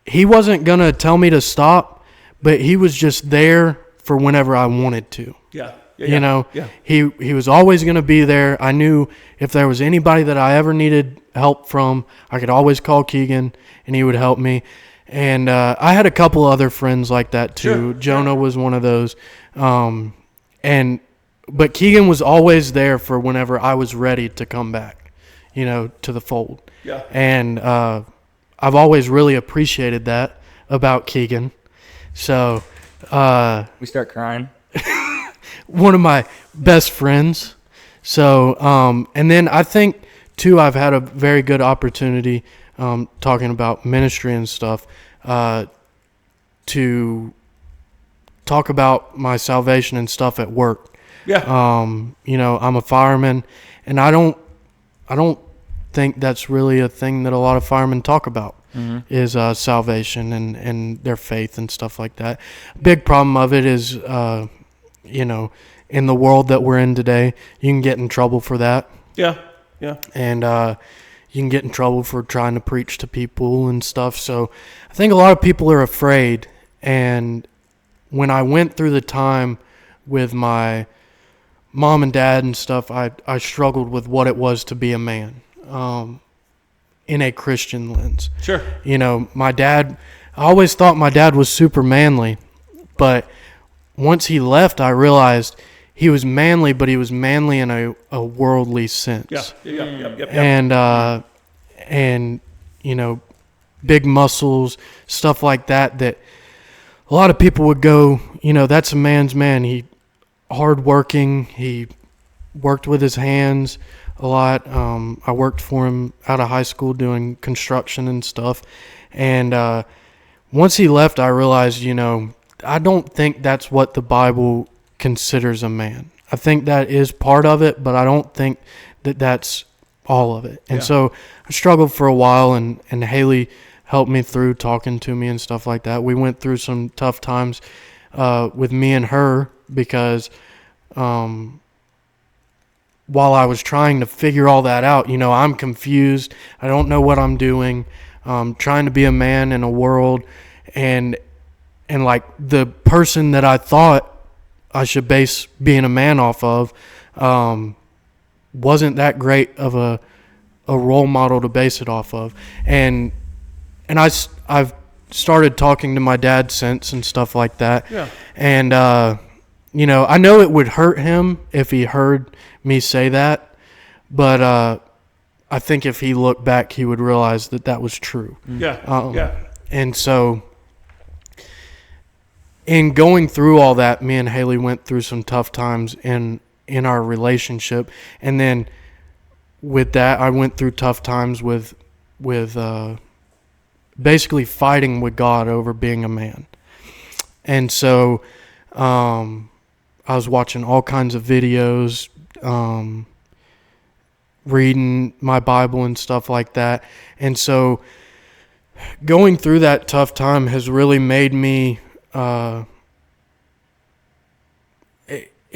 he wasn't going to tell me to stop, but he was just there for whenever I wanted to. Yeah. You know, Yeah. he was always going to be there. I knew if there was anybody that I ever needed help from, I could always call Keagan, and he would help me. And I had a couple other friends like that too. Sure. Jonah was one of those. But Keagan was always there for whenever I was ready to come back, you know, to the fold. Yeah. And I've always really appreciated that about Keagan. So We start crying. one of my best friends. So, and then I think too, I've had a very good opportunity, talking about ministry and stuff, to talk about my salvation and stuff at work. Yeah. You know, I'm a fireman, and I don't think that's really a thing that a lot of firemen talk about. Is salvation and their faith and stuff like that. Big problem of it is, you know, in the world that we're in today, you can get in trouble for that. Yeah. Yeah. And you can get in trouble for trying to preach to people and stuff. So I think a lot of people are afraid. And when I went through the time with my mom and dad and stuff, I struggled with what it was to be a man, in a Christian lens. Sure. You know, I always thought my dad was super manly, but once he left, I realized he was manly, but he was manly in a worldly sense. Yeah. And you know, big muscles, stuff like that a lot of people would go, you know, that's a man's man. He hardworking, he worked with his hands a lot. I worked for him out of high school doing construction and stuff. And once he left, I realized, you know, I don't think that's what the Bible considers a man. I think that is part of it, but I don't think that that's all of it. And so I struggled for a while, and Haley helped me through talking to me and stuff like that. We went through some tough times with me and her because while I was trying to figure all that out, I'm confused. I don't know what I'm doing. Trying to be a man in a world, and like the person that I thought I should base being a man off of wasn't that great of a role model to base it off of. And I've started talking to my dad since and stuff like that. Yeah. And, I know it would hurt him if he heard me say that, but I think if he looked back, he would realize that was true. Yeah. And so in going through all that, me and Haley went through some tough times in our relationship. And then with that, I went through tough times with basically fighting with God over being a man. And so I was watching all kinds of videos, reading my Bible and stuff like that. And so going through that tough time has really made me, it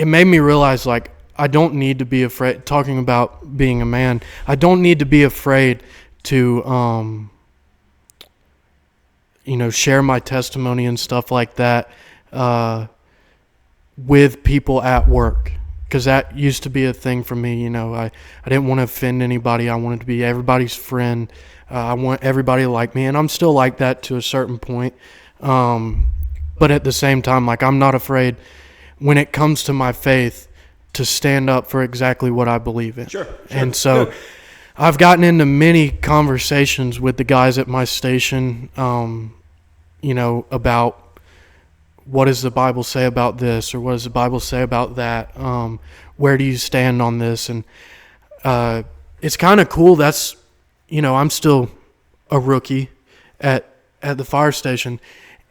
made me realize, like, I don't need to be afraid, talking about being a man, I don't need to be afraid to, share my testimony and stuff like that with people at work. Because that used to be a thing for me. I didn't want to offend anybody. I wanted to be everybody's friend. I want everybody to like me, and I'm still like that to a certain point. But at the same time, like, I'm not afraid when it comes to my faith to stand up for exactly what I believe in. Sure. And so I've gotten into many conversations with the guys at my station, about what does the Bible say about this, or what does the Bible say about that? Where do you stand on this? And it's kind of cool. That's, I'm still a rookie at the fire station,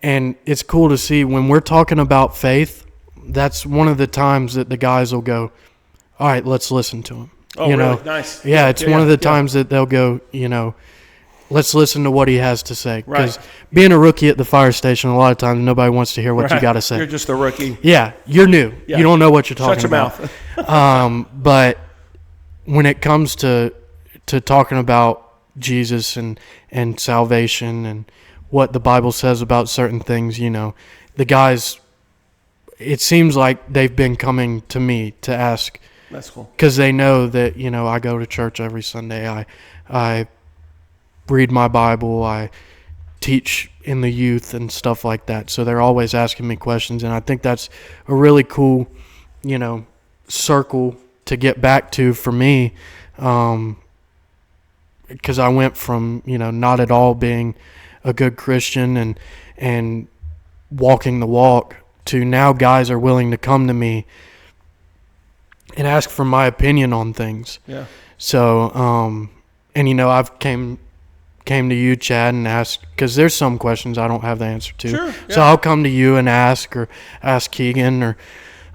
and it's cool to see when we're talking about faith. That's one of the times that the guys will go, all right, let's listen to him. Oh, really? Nice. Yeah, it's one of the times that they'll go, let's listen to what he has to say. Because being a rookie at the fire station, a lot of times nobody wants to hear what you got to say. You're just a rookie. Yeah, you're new. Yeah. You don't know what you're talking about. Shut your mouth. But when it comes to talking about Jesus and salvation and what the Bible says about certain things, the guys, it seems like they've been coming to me to ask. That's cool. Because they know that, I go to church every Sunday. I read my Bible. I teach in the youth and stuff like that. So they're always asking me questions. And I think that's a really cool, circle to get back to for me. Because I went from, not at all being a good Christian and walking the walk to now guys are willing to come to me and ask for my opinion on things. Yeah. So, I've came to you, Chad, and asked, because there's some questions I don't have the answer to. Sure. Yeah. So I'll come to you and ask, or ask Keagan,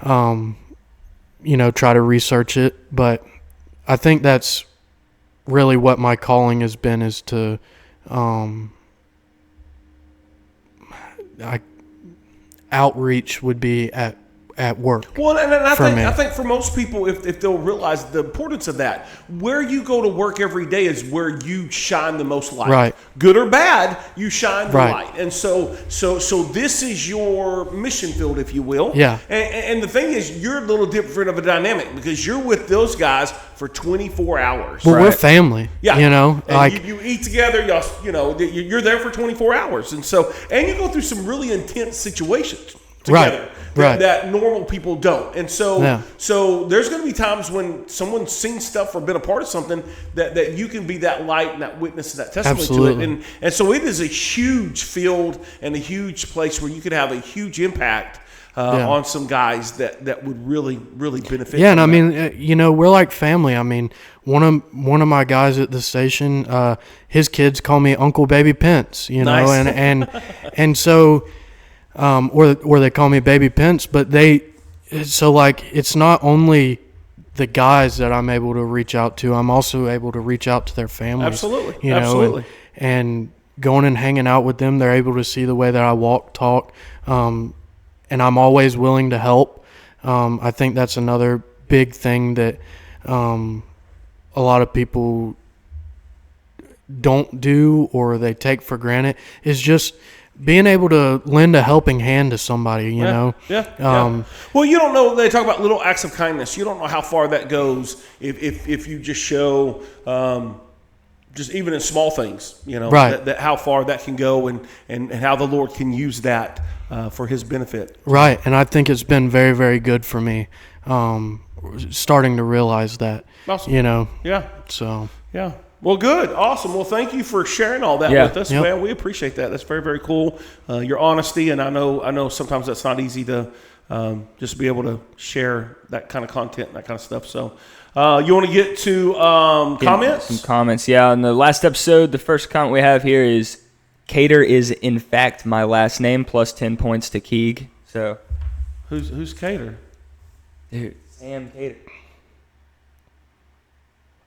or, try to research it. But I think that's really what my calling has been, is to, outreach would be at work. Well, and I think for most people, if they'll realize the importance of that, where you go to work every day is where you shine the most light. Right. Good or bad, you shine the Right. light. And so this is your mission field, if you will. Yeah. And the thing is, you're a little different of a dynamic because you're with those guys for 24 hours. Well, we're family. Yeah. And you eat together, you're there for 24 hours. And you go through some really intense situations together. Right. That normal people don't. And so there's going to be times when someone's seen stuff or been a part of something that you can be that light and that witness and that testimony Absolutely. to it. And so it is a huge field and a huge place where you could have a huge impact on some guys that would really, really benefit. Yeah, and I that. mean, we're like family. I mean, one of my guys at the station, his kids call me Uncle Baby Pence, Nice. and so, or they call me Baby Pence, but it's not only the guys that I'm able to reach out to, I'm also able to reach out to their families. Absolutely. Absolutely. And going and hanging out with them, they're able to see the way that I walk, talk, and I'm always willing to help. I think that's another big thing that a lot of people don't do or they take for granted is just being able to lend a helping hand to somebody, you know? Yeah. Well, you don't know. They talk about little acts of kindness. You don't know how far that goes if you just show, just even in small things, you know, right. that how far that can go and how the Lord can use that for His benefit. Right, and I think it's been very, very good for me, starting to realize that, Awesome. you know? Yeah. So. Yeah. Well, good. Awesome. Well, thank you for sharing all that with us, man. We appreciate that. That's very, very cool. Your honesty, and I know sometimes that's not easy to just be able to share that kind of content and that kind of stuff. So you want to get to comments? Some comments, yeah. On the last episode, the first comment we have here is, Cater is in fact my last name, plus 10 points to Keeg. So, Who's Cater? Dude, Sam Cater.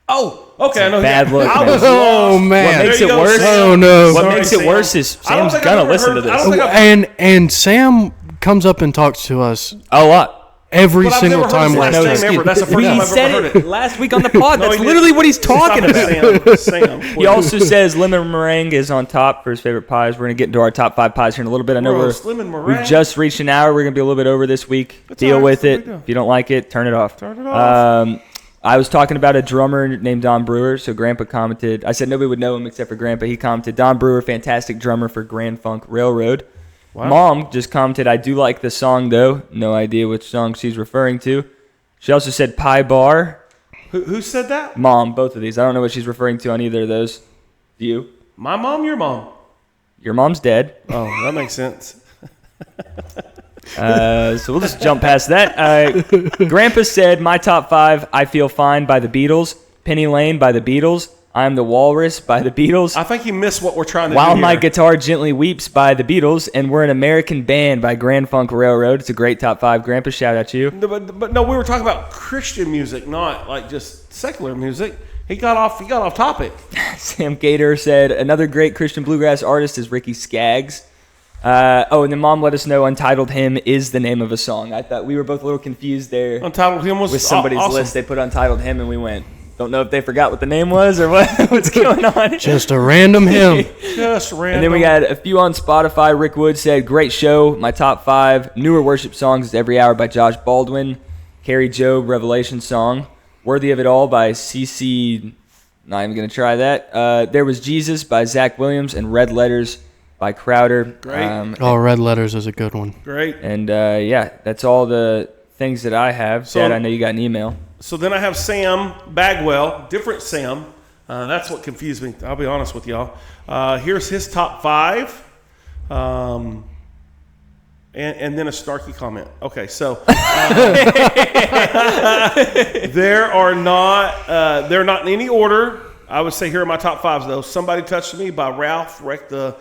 Oh, okay. I know. Bad look, I man. was Oh, lost. man. What makes There it you go, worse? Sam. Oh, no. What Sorry, makes it Sam. worse is I don't Sam's think gonna I've ever listen heard- to I don't this think I've- And Sam comes up and talks to us a lot. every But I've single never heard time his we're last noticed. name ever. That's the first He time I've said ever heard it last week on the pod. No, That's he didn't. literally what he's talking Stop it, about. Sam. He also says lemon meringue is on top for his favorite pies. We're going to get into our top 5 pies here in a little bit. I know lemon meringue. we've just reached an hour. We're going to be a little bit over this week. Deal all right. with That's it. what we do. If you don't like it, turn it off. Turn it off. I was talking about a drummer named Don Brewer. So Grandpa commented. I said nobody would know him except for Grandpa. He commented, Don Brewer, fantastic drummer for Grand Funk Railroad. Wow. Mom just commented, I do like the song, though. No idea which song she's referring to. She also said Pie Bar. Who said that? Mom, both of these. I don't know what she's referring to on either of those. Do you? My mom, your mom. Your mom's dead. Oh, that makes sense. So we'll just jump past that. Grandpa said, my top 5, I Feel Fine by the Beatles, Penny Lane by the Beatles, I'm the Walrus by the Beatles, I think you missed what we're trying to While do My here. Guitar Gently Weeps by the Beatles, and We're an American Band by Grand Funk Railroad. It's a great top 5. Grandpa, shout out to you. No, but no, we were talking about Christian music, not like just secular music. He got off topic. Sam Gator said, another great Christian bluegrass artist is Ricky Skaggs. And then Mom let us know Untitled Hymn is the name of a song. I thought we were both a little confused there. Untitled Hymn was With somebody's awesome. list, they put Untitled Hymn, and we went, don't know if they forgot what the name was or what's going on. Just a random hymn. Just random. And then we got a few on Spotify. Rick Wood said, great show. My top 5 newer worship songs is Every Hour by Josh Baldwin, Carrie Job Revelation Song, Worthy of It All by CC, not even going to try that. There Was Jesus by Zach Williams, and Red Letters by Crowder. Great. Red Letters is a good one. Great. And that's all the things that I have. So- Dad, I know you got an email. So then I have Sam Bagwell, different Sam. That's what confused me. I'll be honest with y'all. Here's his top 5. And then a Starkey comment. Okay, so they're not in any order. I would say here are my top 5s though. Somebody Touched Me by Ralph.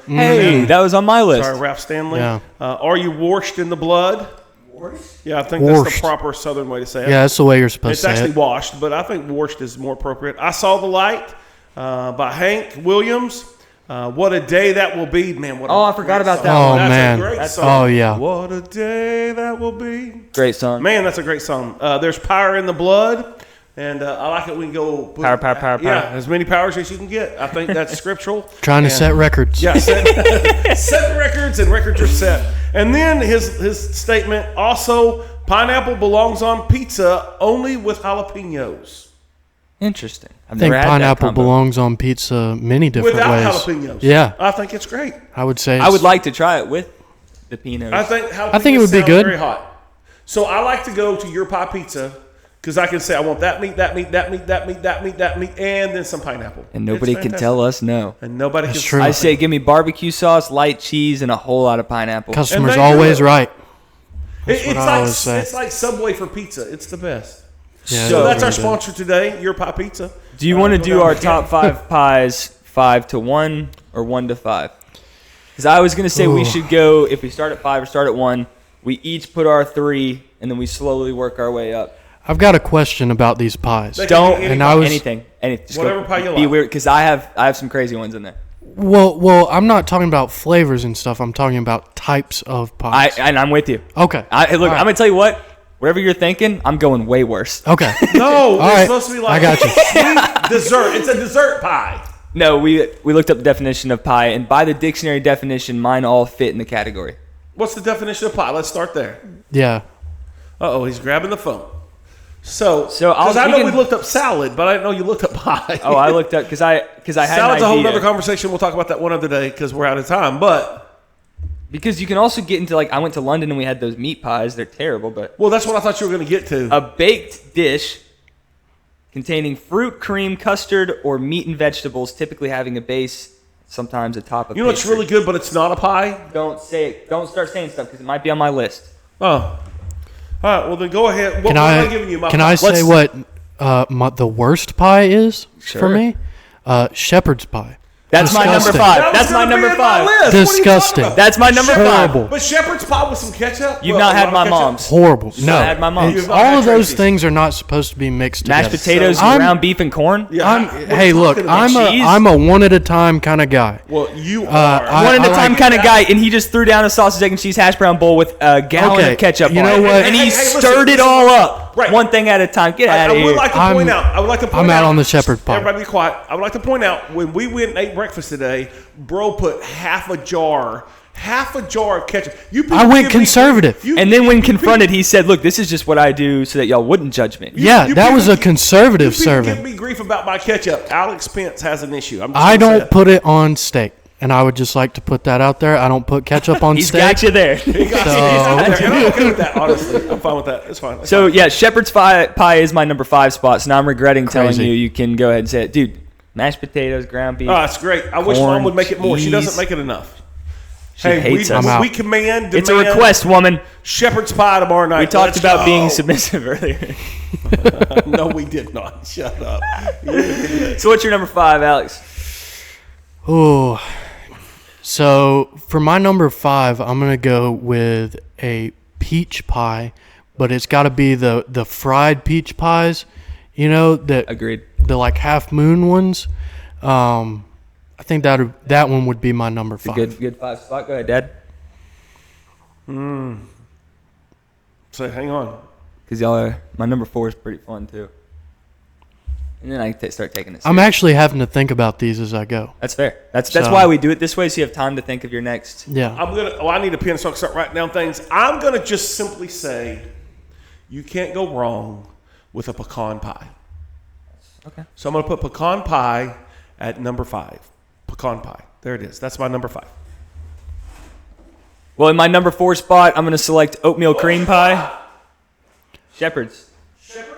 Hey, that was on my list. Sorry, Ralph Stanley. Yeah. Are You Washed in the Blood? Yeah, I think that's Washed. the proper Southern way to say it. Yeah, that's the way you're supposed It's to say actually it. washed, but I think washed is more appropriate. I Saw the Light by Hank Williams. What a Day That Will Be. Man, what a I forgot great about song. that Oh, That's man. a great That's- song. Oh, yeah. What a day that will be. Great song. Man, that's a great song. There's Power in the Blood. And I like it when you go... Power. Yeah, as many powers as you can get. I think that's scriptural. Trying to set records. Yeah, set records, and records are set. And then his statement, also, pineapple belongs on pizza only with jalapenos. Interesting. I've I think never had that pineapple combo. belongs on pizza many different Without ways. jalapenos. Yeah, I think it's great. I would say. I would like to try it with the Pinots. I think it would be sound good. Very hot. So I like to go to Your Pie Pizza because I can say I want that meat, that meat, that meat, that meat, that meat, that meat, and then some pineapple. and nobody It's can fantastic. tell us no. And nobody That's can. true. I say give me barbecue sauce, light cheese, and a whole lot of pineapple. Customers And they do always it. right. It's what I like always say. it's like Subway for pizza. It's the best. Yeah, So it that's our really sponsor today, Your Pie Pizza. Do you want to go do down our the top 5 pies 5 to 1 or 1 to 5? Because I was going to say we Ooh. should go, if we start at 5 or start at 1, we each put our 3, and then we slowly work our way up. I've got a question about these pies. They- Don't, And I was- anything. Just Whatever go, pie you be like. weird, because I have some crazy ones in there. Well, I'm not talking about flavors and stuff. I'm talking about types of pies. And I'm with you. Okay. Look, All right. I'm going to tell you what. whatever you're thinking, I'm going way worse. Okay. No, All it's right. supposed to be like I got you. sweet dessert. It's a dessert pie. No, we looked up the definition of pie, and by the dictionary definition, mine all fit in the category. What's the definition of pie? Let's start there. Yeah. Uh-oh, he's grabbing the phone. So I'll- I we know can- we looked up salad, but I didn't know you looked up pie. Oh, I looked up because I had Salad's an a whole idea. other conversation. We'll talk about that one other day because we're out of time. But Because you can also get into, like, I went to London and we had those meat pies. They're terrible, but well, that's what I thought you were going to get to. a baked dish containing fruit, cream, custard, or meat and vegetables, typically having a base, sometimes a top of You know what's pastry. really good, but it's not a pie? Don't say it. Don't start saying stuff because it might be on my list. Oh. All right, well, then go ahead. What Can am I giving you? can I say what the worst pie is Sure. for me? Shepherd's pie. That's my number Disgusting. five. That was That's my gonna be number in my five. list. What are you talking Disgusting. about? That's my number five. Horrible. But shepherd's pie with some ketchup? You've Well, not a had lot my of ketchup? mom's. Horrible. No. I had my mom's. You've not All had of those Tracy's. things are not supposed to be mixed together. Mashed potatoes, I'm- ground beef, and corn. Yeah. Hey, look, I'm a one at a time kind of guy. Well, you are. One at a time like- kind of guy, and he just threw down a sausage, egg, and cheese hash brown bowl with a gallon Okay, of ketchup you on know it. what? And he Hey, listen, stirred it listen. all up. Right. One thing at a time. Get out I of here. would like to point out. I would like to point I'm out. out on the shepherd pie. Everybody be quiet. I would like to point out when we went and ate breakfast today, bro put half a jar of ketchup. You people I went give me- conservative. And then when confronted, he said, "Look, this is just what I do so that y'all wouldn't judge me." Yeah, you that was people- a conservative you people give serving. me grief about my ketchup. Alex Pence has an issue. I'm just I gonna say don't put it on steak, and I would just like to put that out there. I don't put ketchup on He's steak. got you there. it. He's out there, and I'm okay with that. Honestly, I'm fine with that. It's fine. It's So fine. yeah, shepherd's pie is my number 5 spot. So now I'm regretting telling Crazy. you. You can go ahead and say it, dude. Mashed potatoes, ground beef. Oh, that's great. I wish corn, Mom would make it more. She doesn't cheese. make it enough. She Hey, hates us. I'm out. we demand. It's a request, woman. Shepherd's pie tomorrow night. We talked Let's about go. being submissive earlier. No, we did not. Shut up. So what's your number 5, Alex? Oh, so for my number 5, I'm gonna go with a peach pie, but it's got to be the fried peach pies, you know, Agreed. the like half moon ones. I think that one would be my number 5. Good 5 spot. Go ahead, Dad. So hang on. Because y'all are, my number 4 is pretty fun too. And then I start taking it. I'm actually having to think about these as I go. That's fair. That's So- why we do it this way, so you have time to think of your next. Yeah. I need a pen so I can start writing down things. I'm gonna just simply say, you can't go wrong with a pecan pie. Okay. So I'm gonna put pecan pie at number 5. Pecan pie. There it is. That's my number 5. Well, in my number 4 spot, I'm going to select oatmeal cream pie. Shepherd's.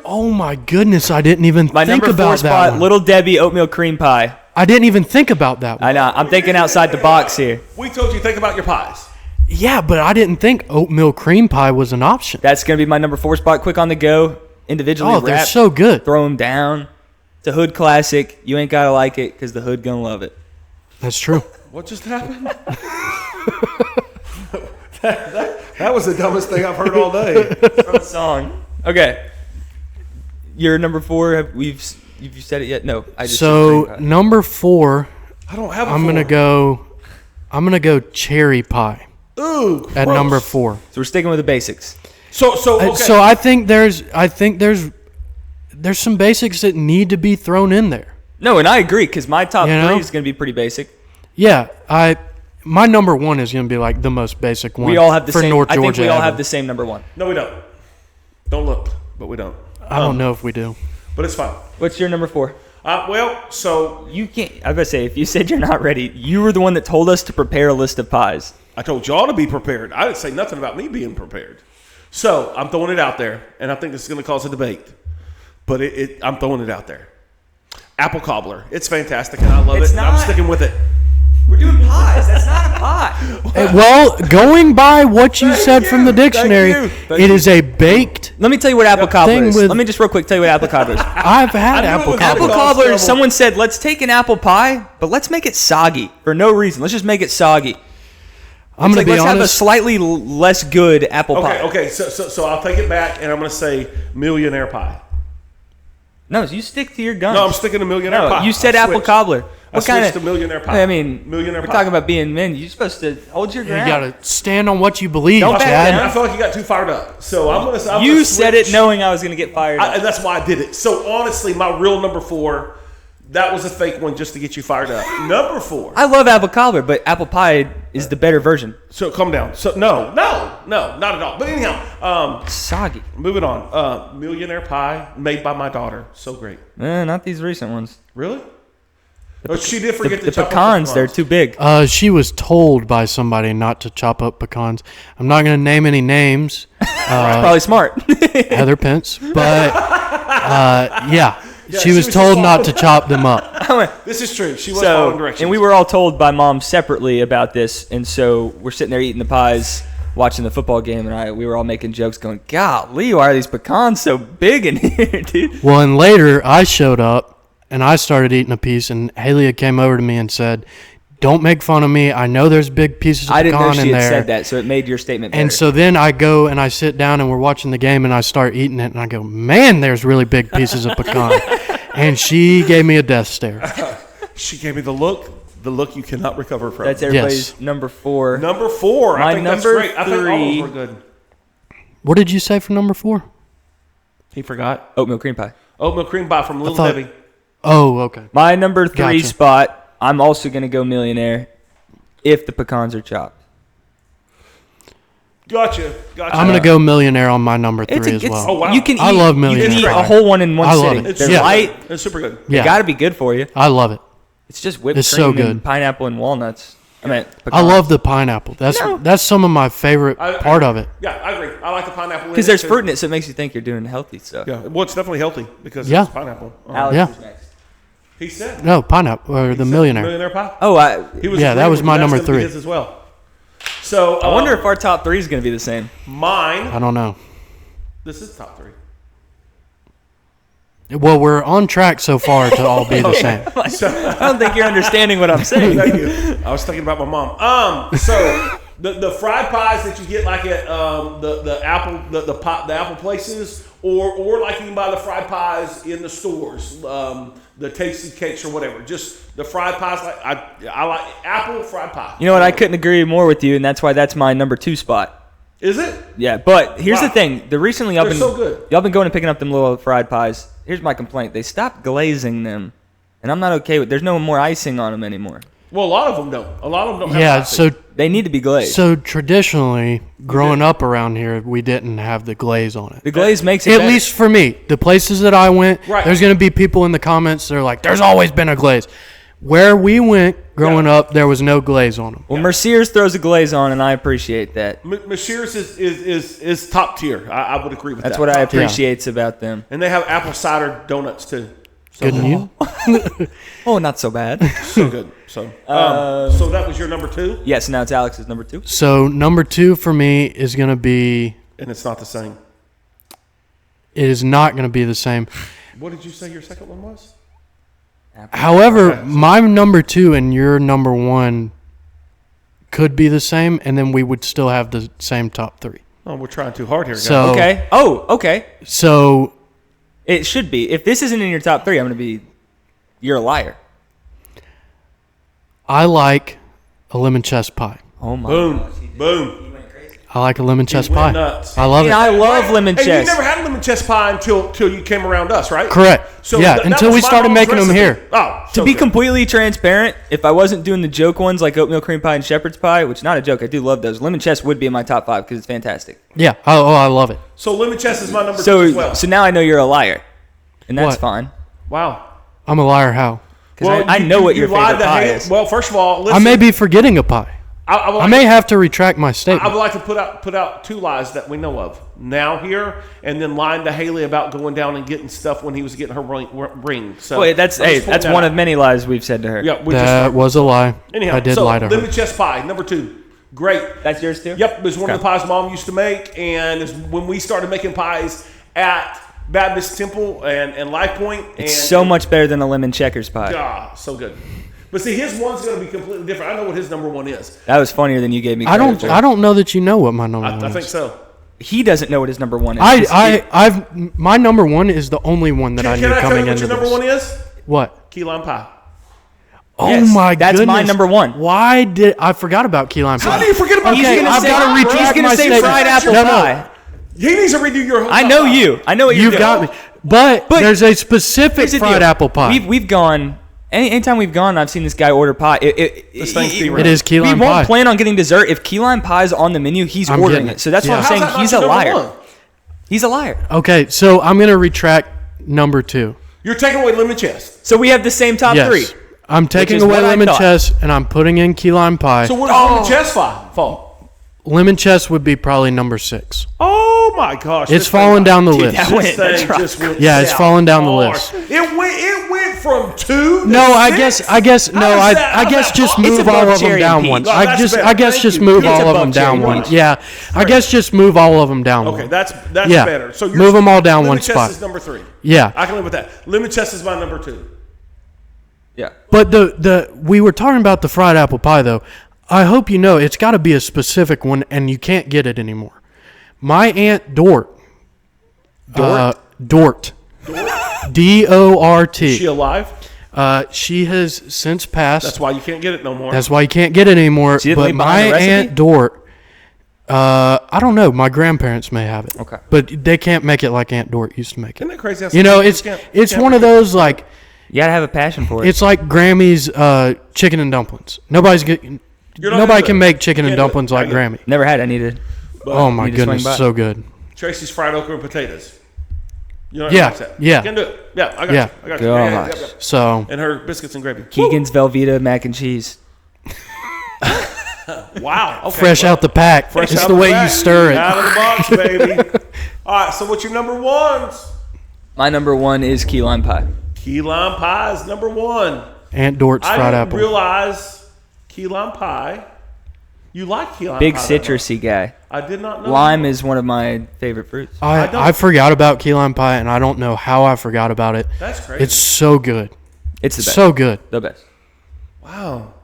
Oh my goodness, I didn't even My think number 4 about that spot, one. Little Debbie oatmeal cream pie. I didn't even think about that one. I know. I'm thinking outside the box here. We told you think about your pies. Yeah, but I didn't think oatmeal cream pie was an option. That's going to be my number 4 spot. Quick on the go. Individually Oh, they're wrapped. so good. Throw them down. It's a hood classic. You ain't got to like it because the hood going to love it. That's true. What just happened? that was the dumbest thing I've heard all day. From a song. Okay. Your number 4, have you said it yet? No. I just said So cream pie. number 4, I don't have a I'm gonna go cherry pie Ooh, at gross. number 4. So we're sticking with the basics. So okay. So I think there's some basics that need to be thrown in there. No, and I agree because my top You 3 know? is going to be pretty basic. Yeah, my number 1 is gonna be like the most basic one. We all have the for same. North I think Georgia we all ever. have the same number 1. No, we don't. Don't look, but we don't. I don't know if we do. But it's fine. What's your number 4? So You can't. I was gonna say, if you said you're not ready, you were the one that told us to prepare a list of pies. I told y'all to be prepared. I didn't say nothing about me being prepared. So I'm throwing it out there, and I think this is going to cause a debate. But I'm throwing it out there. Apple cobbler. It's fantastic, and I love It's it. And I'm not. sticking with it. We're doing pies. That's not a pie. Well, going by what you said from the Thank dictionary, you. Thank it you. is a baked. Let me tell you what apple cobbler Thing is. with- Let me just real quick tell you what apple cobbler is. I've had I knew it apple was cobbler. Apple Apple cobbler. cobbler. Someone said, let's take an apple pie, but let's make it soggy for no reason. Let's just make it soggy. I'm gonna be Let's have a honest. slightly less good apple pie. Okay. So I'll take it back, and I'm going to say millionaire pie. No, you stick to your guns. No, I'm sticking to millionaire No, pie. you said I apple switched. cobbler. I What kind switched of to millionaire pie. I mean, millionaire we're pie. talking about being men. You're supposed to hold your You ground. got to stand on what you believe, Don't back Chad. down. I feel like you got too fired up. So I'm gonna. You said it knowing I was going to get fired up. And that's why I did it. So honestly, my real number 4, that was a fake one just to get you fired up. Number 4. I love apple cobbler, but apple pie is the better version. So calm down. So no, not at all. But anyhow, Soggy. moving on. Millionaire pie made by my daughter. So great. Not these recent ones. Really? She did forget The to chop up pecans, they're too big. She was told by somebody not to chop up pecans. I'm not going to name any names. Probably smart. Heather Pence, but yeah, she was was told just not to chop them up. This is true. She was following directions. and we were all told by mom separately about this, and so we're sitting there eating the pies, watching the football game, and we were all making jokes, going, "Golly, why are these pecans so big in here, dude?" Well, and later I showed up and I started eating a piece, and Haley came over to me and said, "Don't make fun of me. I know there's big pieces of I didn't know pecan she in had there." said that, so it made your statement better. And so then I go and I sit down and we're watching the game and I start eating it and I go, "Man, there's really big pieces of pecan." And she gave me a death stare. She gave me the look you cannot recover from. that's everybody's number 4. Number 4. I think that's number great. I think all three- those were good. What did you say for number 4? He forgot. Oatmeal cream pie. Oatmeal cream pie from Little thought- Debbie. Oh, okay. My number 3 Gotcha. spot, I'm also going to go millionaire if the pecans are chopped. Gotcha. I'm going to go millionaire on my number 3 as well. Oh, wow. You can I eat, love you millionaire can eat pie. a whole one in one I love sitting. it. They're Yeah. light. It's super good. Yeah. They got to be good for you. I love it. It's just whipped It's cream so good. and pineapple and walnuts. I mean, I pecans. love the pineapple. That's some of my favorite part of it. Yeah, I agree. I like the pineapple. Because there's fruit in it, so it makes you think you're doing healthy stuff. Yeah, well, it's definitely healthy because Yeah. it's pineapple. Alex Yeah. is next. He said. No, pineapple or the millionaire. Millionaire pie. Oh, He was Yeah, that agreeing was with my you. That's number gonna be 3. his as well. So I wonder if our top 3 is going to be the same. mine. I don't know. This is top 3. Well, we're on track so far to all be the same. I don't think you're understanding what I'm saying. Thank you. I was thinking about my mom. So the fried pies that you get like at the apple places, or like you can buy the fried pies in the stores, the tasty cakes or whatever. Just the fried pies. Like I like apple fried pie. You know what? I couldn't agree more with you, and that's why that's my number 2 spot. Is it? Yeah, but here's the Wow. thing. Recently, They're so good. y'all been going and picking up them little fried pies. Here's my complaint. They stopped glazing them, and I'm not okay with. There's no more icing on them anymore. Well, a lot of them don't. A lot of them don't have Yeah, icing. so They need to be glazed. traditionally, growing up around here, we didn't have the glaze on it. The glaze makes it At better. least for me, the places that I went, Right. there's going to be people in the comments that are like, "There's always been a glaze." Where we went growing up, there was no glaze on them. Well, Mercier's throws a glaze on, and I appreciate that. Mashir's is top tier. I would agree with that. That's what I Top tier. appreciate about them. And they have apple cider donuts too. Good news. Oh, not so bad. So good. So that was your number 2, Yes, now it's Alex's number 2. So number 2 for me is going to be. and it's not the same. It is not going to be the same. What did you say your second one was? However, Okay. my number 2 and your number 1 could be the same, and then we would still have the same top 3. Oh, we're trying too hard here, guys. So Okay. Oh, okay. So It should be. If this isn't in your top 3, I'm going to be. You're a liar. I like a lemon chess pie. Oh my. boom, boom. I like a lemon chess went pie. nuts. I love it. I love lemon Hey, chess. you never had lemon chess pie until you came around us, right? Correct. Yeah, that until was we my started mom's making them recipe. here. Oh, To so be good. completely transparent, if I wasn't doing the joke ones like oatmeal cream pie and shepherd's pie, which is not a joke, I do love those. Lemon chess would be in my top 5 because it's fantastic. Yeah. I love it. So lemon chess is my number 2 as well. So now I know you're a liar, and that's What? fine. Wow. I'm a liar. How? Because I know what your lied favorite to pie Haley. is. Well, first of all, listen, I may be forgetting a pie. I would I like may have to retract my I statement. would like to put out 2 lies that we know of now here, and then lying to Haley about going down and getting stuff when he was getting her ring. So Wait, that's I'm just that's pointing one that of many lies we've said to her. out. Yeah, we That just was a lie. anyhow. I did so, lie to lemon her. chess pie, number 2, great. That's yours too? Yep, it was one of the pies Mom used to make, and it's when we started making pies at Baptist Temple and Life Point. It's so much better than a lemon checkers pie. Ah, so good. But see, his one's going to be completely different. I know what his number 1 is. That was funnier than you gave me I credit don't. for. I don't know that you know what my number I one think is. so. he doesn't know what his number one is. My number one is the only one that I knew coming into this. Can I tell you what your number one is? What? Key lime pie. Oh Yes, my goodness. that's my number one. Why did I forgot about key lime pie? How do you forget about He's key gonna lime say, pie? he's gonna say fried apple pie. He needs to redo your whole I know you. I know what you're You've doing. got me. But there's a specific Here's the fried deal. apple pie. We've gone. Anytime we've gone, I've seen this guy order pie. This thing's being It is key lime We pie. won't plan on getting dessert. If key lime pie is on the menu, he's I'm ordering getting it. So that's it. what I'm Yeah. saying. How's that He's not a your number liar. one? He's a liar. Okay, so I'm going to retract number 2. You're taking away lemon chest. So we have the same top Yes. three. I'm taking is away what I lemon thought. chest and I'm putting in key lime pie. So where does lemon chest fall? Lemon chest would be probably number 6. Oh my gosh! It's falling down the list. that This went- that's thing right. just went Yeah, it's south falling down the hard. list. It went from 2 to No, I 6? guess no, How does that- I how's guess that just possible? move It's all above of them cherry down and one. peach. Oh, I that's just better. I guess Thank just you. move It's all of above them down cherry one. and peach. Yeah, I guess just move all of them down Okay, one. that's Yeah. better. So Move 'em all down lemon one chest spot. is number 3. Yeah. I can live with that. Lemon chest is my number 2. Yeah. But we were talking about the fried apple pie though. I hope you know it's got to be a specific one and you can't get it anymore. My Aunt Dort. Dort. D-O-R-T. Is she alive? She has since passed. That's why you can't get it no more. That's why you can't get it anymore. She didn't But leave my behind the recipe? Aunt Dort, I don't know. My grandparents may have it. Okay. But they can't make it like Aunt Dort used to make Isn't it. that crazy? how You know, some it's can't one of make it? those like You gotta have a passion for it. it's like Grammy's chicken and dumplings. You're not Nobody gonna do can it. make chicken You and can't do it. dumplings I like get it. Grammy. Never had. I needed. Oh my need to swing goodness, by. so good. Tracy's fried okra and potatoes. You know, Yeah, likes that. yeah. Can do it. Yeah, I got Yeah. you. I got you. Yeah, yeah, Gosh. yeah, yeah. So And her biscuits and gravy. Keegan's Velveeta mac and cheese. Wow. Okay, fresh well, out the pack. fresh It's out the way pack. you stir it. Out of the box, baby. All right. So what's your number ones? My number one is key lime pie. Key lime pie is number 1. Aunt Dort's I fried didn't apple. realize key lime pie. You like key lime Big pie? that much. citrusy guy. I did not know. Lime is one of my favorite fruits. I don't- I forgot about key lime pie, and I don't know how I forgot about it. That's crazy. It's so good. It's the best. So good. The best. Wow.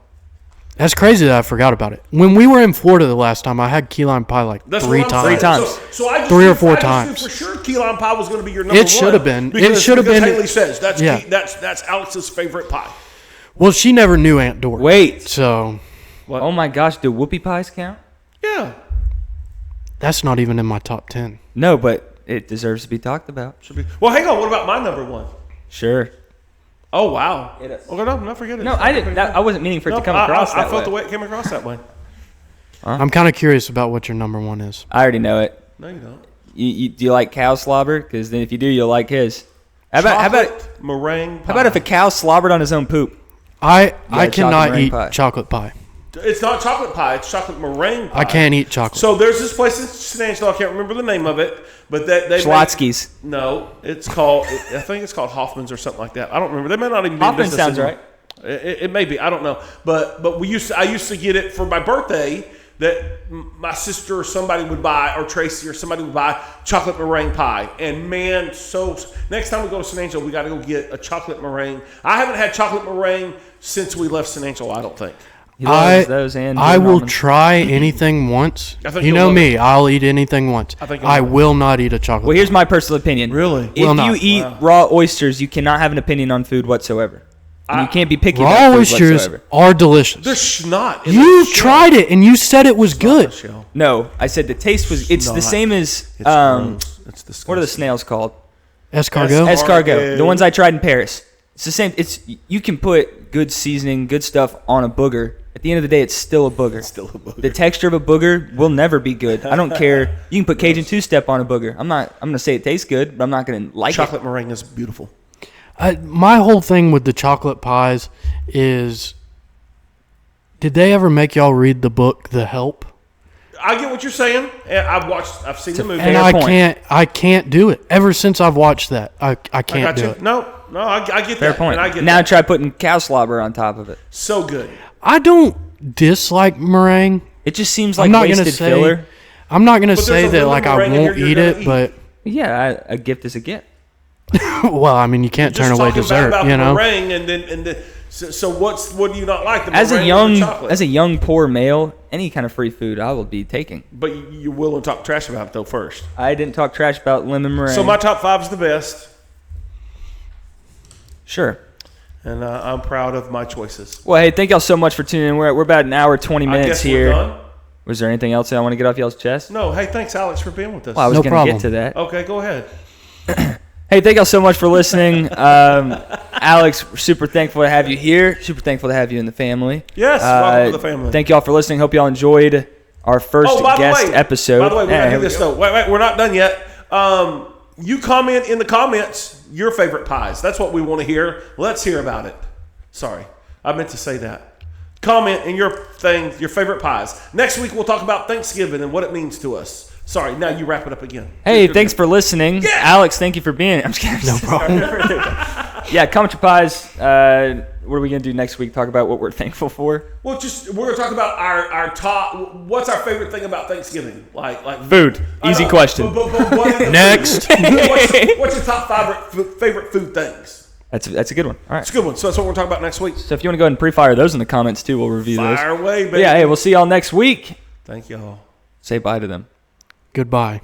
That's crazy that I forgot about it. When we were in Florida the last time, I had key lime pie like That's three what I'm times. saying. times. So I just 3 or knew- 4 I just knew times. for sure key lime pie was going to be your number one. It should have been. It Because- should have because been. Haley says that's Yeah. that's Alex's favorite pie. Well, she never knew Aunt Dort. Wait. So Oh my gosh, do whoopie pies count? Yeah. that's not even in my top 10. No, but it deserves to be talked about. Should be. Well, hang on. What about my number 1? Sure. Oh wow. It is. Okay, no, forget it. No, I didn't. I wasn't meaning for it No, to come across I that felt way. the way it came across that way. I'm kind of curious about what your number 1 is. I already know it. No, you don't. Do you like cow slobber? Because then if you do, you'll like his. How about Chocolate meringue pie. how about if a cow slobbered on his own poop? I chocolate cannot meringue eat pie. chocolate pie. It's not chocolate pie. It's chocolate meringue pie. I can't eat chocolate. So there's this place in San Angelo. I can't remember the name of it, but that they Schlotsky's. No, it's called. I think it's called Hoffman's or something like that. I don't remember. They may not even be. in Hoffman business sounds anymore. right. It may be. I don't know. But I used to get it for my birthday. That my sister or somebody would buy, or Tracy or somebody would buy chocolate meringue pie. And man, so next time we go to San Angelo, we got to go get a chocolate meringue. I haven't had chocolate meringue since we left San Angelo. I don't think. He loves those and I will almonds. try anything once. I think You you'll know love me. I'll eat anything once. I think you'll I love it. will not eat a chocolate. Well, here's my personal opinion. Really? If Will you not. eat raw oysters, you cannot have an opinion on food whatsoever. And you can't be picky about raw food oysters whatsoever. are delicious. There's snot. in You that tried it and you said it was good. shell. No, I said the taste was. It's the not. same as It's gross. It's disgusting. what are the snails called? Escargot. Escargot. The ones I tried in Paris. It's the same. It's you can put good seasoning, good stuff on a booger. At the end of the day, it's still a booger. Still a booger. The texture of a booger will never be good. I don't care. You can put Cajun two-step on a booger. I'm gonna say it tastes good, but I'm not gonna like Chocolate meringue is beautiful. My whole thing with the chocolate pies is, did they ever make y'all read the book The Help? I get what you're saying. And I've seen the movie. And Fair point. I can't do it. Ever since I've watched that, I I can't got do you. it. No, I get Fair that. point. And I get Now that. try putting cow slobber on top of it. So good. I don't dislike meringue. It just seems like I'm not gonna wasted say. filler. I'm not gonna But say there's a that little like I meringue in won't here eat you're it, gonna but Yeah, a gift is a gift. well, I mean, you can't Just turn away talking dessert, about you know. meringue and then so what do you not like? The As meringue a or the young chocolate? poor male, any kind of free food I will be taking. But you're willing to talk trash about it, though, first. I didn't talk trash about lemon meringue. So my top 5 is the best. Sure. And I'm proud of my choices. Well, hey, thank y'all so much for tuning in. We're about an hour, 20 minutes I guess here. we're done? Was there anything else that I want to get off y'all's chest? No. Hey, thanks, Alex, for being with us. Well, I was No going to problem. get to that. Okay, go ahead. Hey, thank y'all so much for listening. Alex, we're super thankful to have you here. Super thankful to have you in the family. Yes, welcome to the family. Thank y'all for listening. Hope y'all enjoyed our first guest episode. By the way, we gotta Here do we this go. though. Wait, we're not done yet. You comment in the comments your favorite pies. That's what we want to hear. Let's hear about it. Sorry, I meant to say that. Comment in your favorite pies. Next week we'll talk about Thanksgiving and what it means to us. Sorry, now you wrap it up again. Hey, thanks for listening. Yeah. Alex, thank you for being here. I'm just kidding. No problem. Yeah, comment your pies. What are we going to do next week? Talk about what we're thankful for? Well, we're gonna talk about our top. What's our favorite thing about Thanksgiving? Like Food. Easy question. But Next. what's your top favorite food things? That's a good one. All right. It's a good one. So that's what we're talking about next week. So if you want to go ahead and pre-fire those in the comments too, we'll review those. Fire away, baby. But yeah, hey, we'll see y'all next week. Thank y'all. Say bye to them. Goodbye.